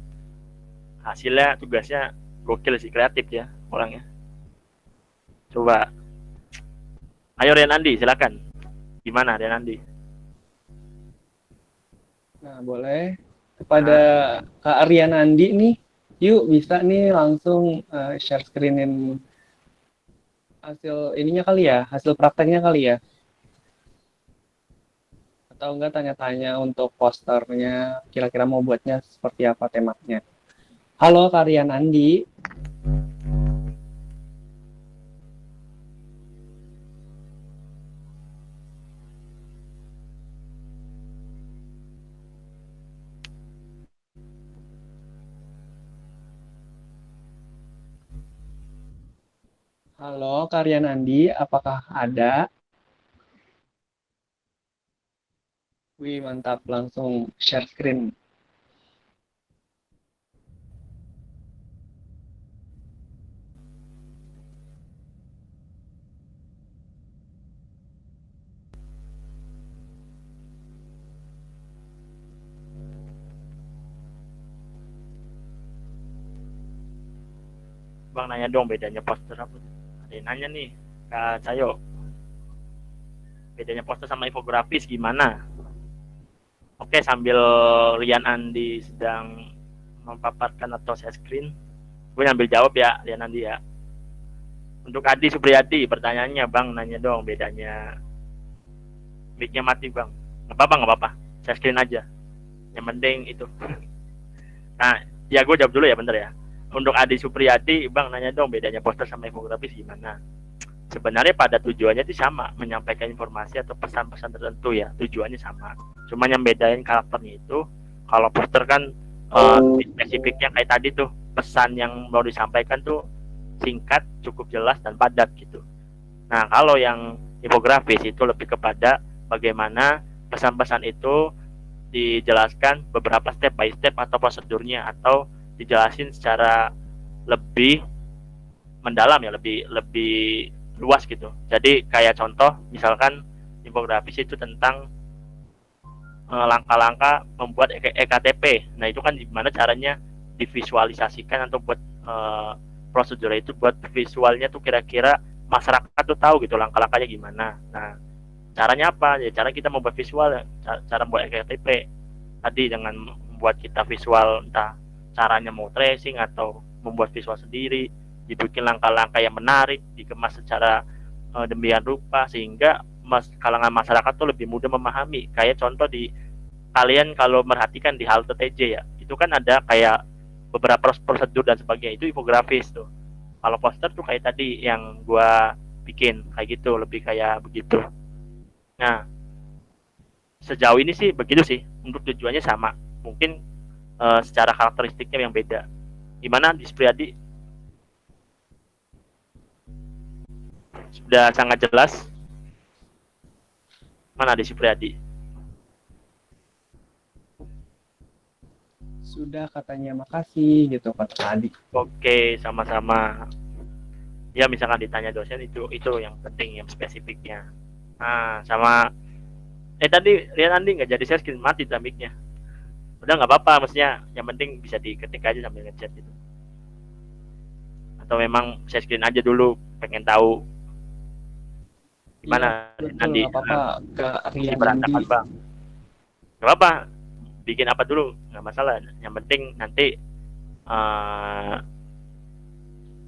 hasilnya, tugasnya gokil sih, kreatif ya orangnya. Coba, ayo Rian Andi, silakan. Gimana Rian Andi? Nah, boleh kepada Kak Rian Andi nih, yuk bisa nih langsung share screenin hasil ininya kali ya, hasil prakteknya kali ya. Atau enggak tanya-tanya untuk posternya, kira-kira mau buatnya seperti apa temanya. Halo Karian Andi. Halo Karian Andi, apakah ada? Wih, mantap, langsung share screen. Bang nanya dong bedanya poster apa? Ada yang nanya nih, Kak Cayo. Bedanya poster sama infografis gimana? Oke, sambil Rian Andi sedang memaparkan atau share screen, gue nyambil jawab ya, Rian Andi ya. Untuk Adi Supriyadi, pertanyaannya Bang, nanya dong bedanya. Mic-nya mati Bang. Nggak apa-apa, nggak apa-apa. Share screen aja. Yang penting itu. Nah, ya gue jawab dulu ya, bentar ya. Untuk Adi Supriyadi, Bang nanya dong bedanya poster sama infografis gimana? Sebenarnya pada tujuannya itu sama, menyampaikan informasi atau pesan-pesan tertentu ya, tujuannya sama. Cuma yang bedain karakternya itu, kalau poster kan spesifiknya kayak tadi tuh, pesan yang mau disampaikan tuh singkat, cukup jelas dan padat gitu. Nah, kalau yang infografis itu lebih kepada bagaimana pesan-pesan itu dijelaskan beberapa step by step atau prosedurnya, atau dijelasin secara lebih mendalam ya, lebih luas gitu. Jadi kayak contoh misalkan infografis itu tentang langkah-langkah membuat EKTP. Nah, itu kan gimana caranya divisualisasikan atau buat prosedur itu buat visualnya tuh kira-kira masyarakat tuh tahu gitu langkah-langkahnya gimana. Nah, caranya apa? Ya cara kita membuat visual, cara membuat EKTP tadi dengan membuat kita visual, entah caranya mau tracing atau membuat visual sendiri, dibikin langkah-langkah yang menarik, dikemas secara demikian rupa sehingga kalangan masyarakat tuh lebih mudah memahami. Kayak contoh di kalian kalau merhatikan di halte TJ ya, itu kan ada kayak beberapa prosedur dan sebagainya, itu infografis tuh. Kalau poster tuh kayak tadi yang gua bikin kayak gitu, lebih kayak begitu. Nah, sejauh ini sih begitu sih, untuk tujuannya sama, mungkin secara karakteristiknya yang beda. Gimana di Supriyadi? Sudah sangat jelas. Mana di Supriyadi? Sudah katanya makasih gitu kata tadi. Oke, sama-sama. Ya misalkan ditanya dosen itu yang penting, yang spesifiknya. Nah, sama tadi Rian Andi nggak jadi share screen, mati mic-nya. Udah nggak apa-apa, maksudnya yang penting bisa diketik aja sambil ngechat gitu. Atau memang share screen aja dulu, pengen tahu gimana Iya, betul, nanti nggak apa-apa Kak Rian berantakan Andi. Bang. Nggak apa-apa, bikin apa dulu nggak masalah. Yang penting nanti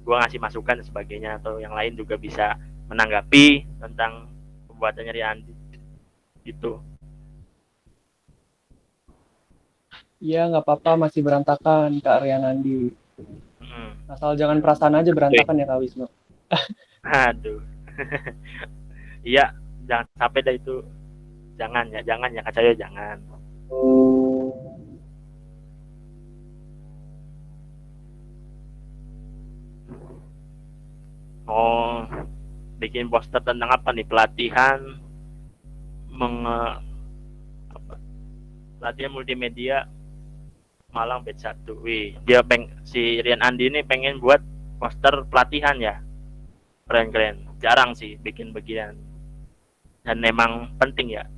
gue ngasih masukan dan sebagainya, atau yang lain juga bisa menanggapi tentang pembuatannya Rian Andi gitu. Iya, nggak apa-apa, masih berantakan Kak Rian Andi. Asal jangan perasaan aja berantakan ya Kak Wisnu. Aduh. Iya, jangan sampai dah itu. Jangan ya Kak Cayo, jangan. Oh, bikin poster tentang apa nih? Pelatihan pelatihan multimedia Malang batch 1. Wih, dia si Rian Andi ini pengen buat poster pelatihan ya. Keren-keren. Jarang sih bikin bagian. Dan memang penting ya.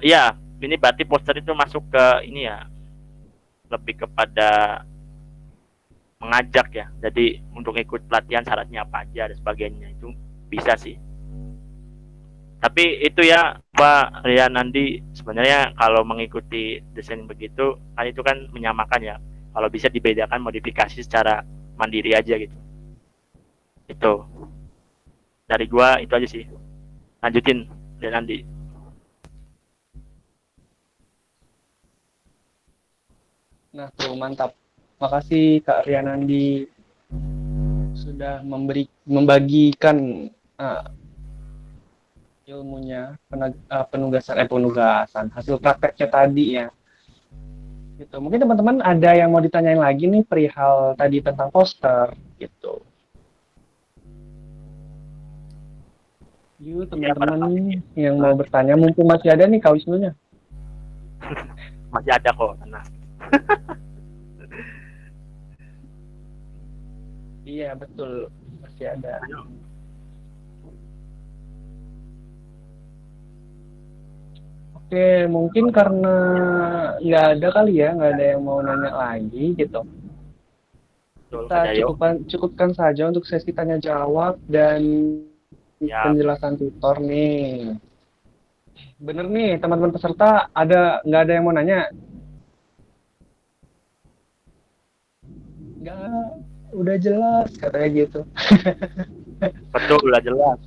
Ya, ini berarti poster itu masuk ke ini ya. Lebih kepada mengajak ya. Jadi untuk ikut pelatihan syaratnya apa aja dan sebagainya, itu bisa sih. Tapi itu ya Pak Rian Andi, sebenarnya kalau mengikuti desain begitu kan itu kan menyamakan ya. Kalau bisa dibedakan modifikasi secara mandiri aja gitu. Itu dari gua itu aja sih. Lanjutin Dan Andi. Nah, tuh mantap. Makasih Kak Rianandi sudah membagikan ilmunya, penugasan hasil prakteknya tadi ya. Gitu. Mungkin teman-teman ada yang mau ditanyain lagi nih perihal tadi tentang poster gitu. Yuk teman-teman yang mau bertanya, mumpung masih ada nih Kak Wisnunya. Masih ada kok, tenang. Iya betul, masih ada. Oke, mungkin karena nggak ada kali ya, nggak ada yang mau nanya lagi gitu. Betul, Kita Kak Jayo. cukupkan saja untuk sesi tanya jawab dan Ya. penjelasan tutor nih. Bener nih, teman-teman peserta nggak ada yang mau nanya? Nggak, udah jelas katanya gitu. Betul, udah jelas.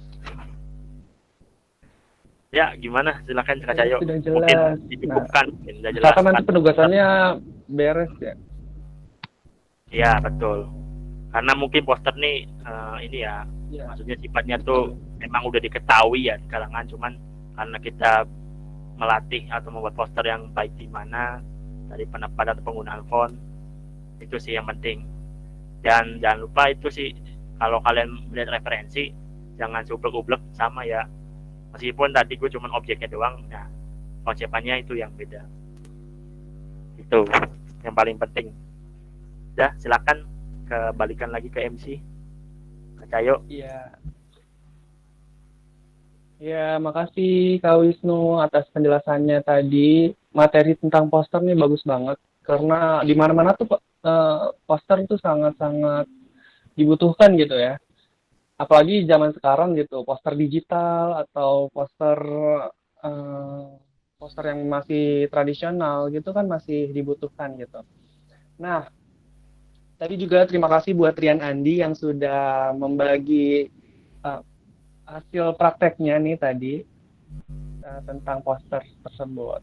Ya, gimana? Silakan Kak Jayo. Sudah Mungkin jelas. dicukupkan, mungkin udah jelas. Misalkan nanti penugasannya beres ya. Iya, betul. Karena mungkin poster nih ini ya, Ya. maksudnya sifatnya tuh memang udah diketahui ya di kalangan, cuman karena kita melatih atau membuat poster yang baik di mana dari penempatan atau penggunaan font, itu sih yang penting. Dan jangan lupa itu sih, kalau kalian melihat referensi jangan sublek-ublek sama ya, meskipun tadi gue cuman objeknya doang, nah konsepannya itu yang beda. Itu yang paling penting. Udah, silakan kebalikan lagi ke MC Kak Cayo. Iya. Ya, makasih Kak Wisnu atas penjelasannya tadi. Materi tentang poster nih bagus banget. Karena di mana-mana tuh poster itu sangat-sangat dibutuhkan gitu ya. Apalagi zaman sekarang gitu, poster digital atau poster yang masih tradisional gitu kan masih dibutuhkan gitu. Nah, tadi juga terima kasih buat Rian Andi yang sudah membagi hasil prakteknya nih tadi tentang poster tersebut.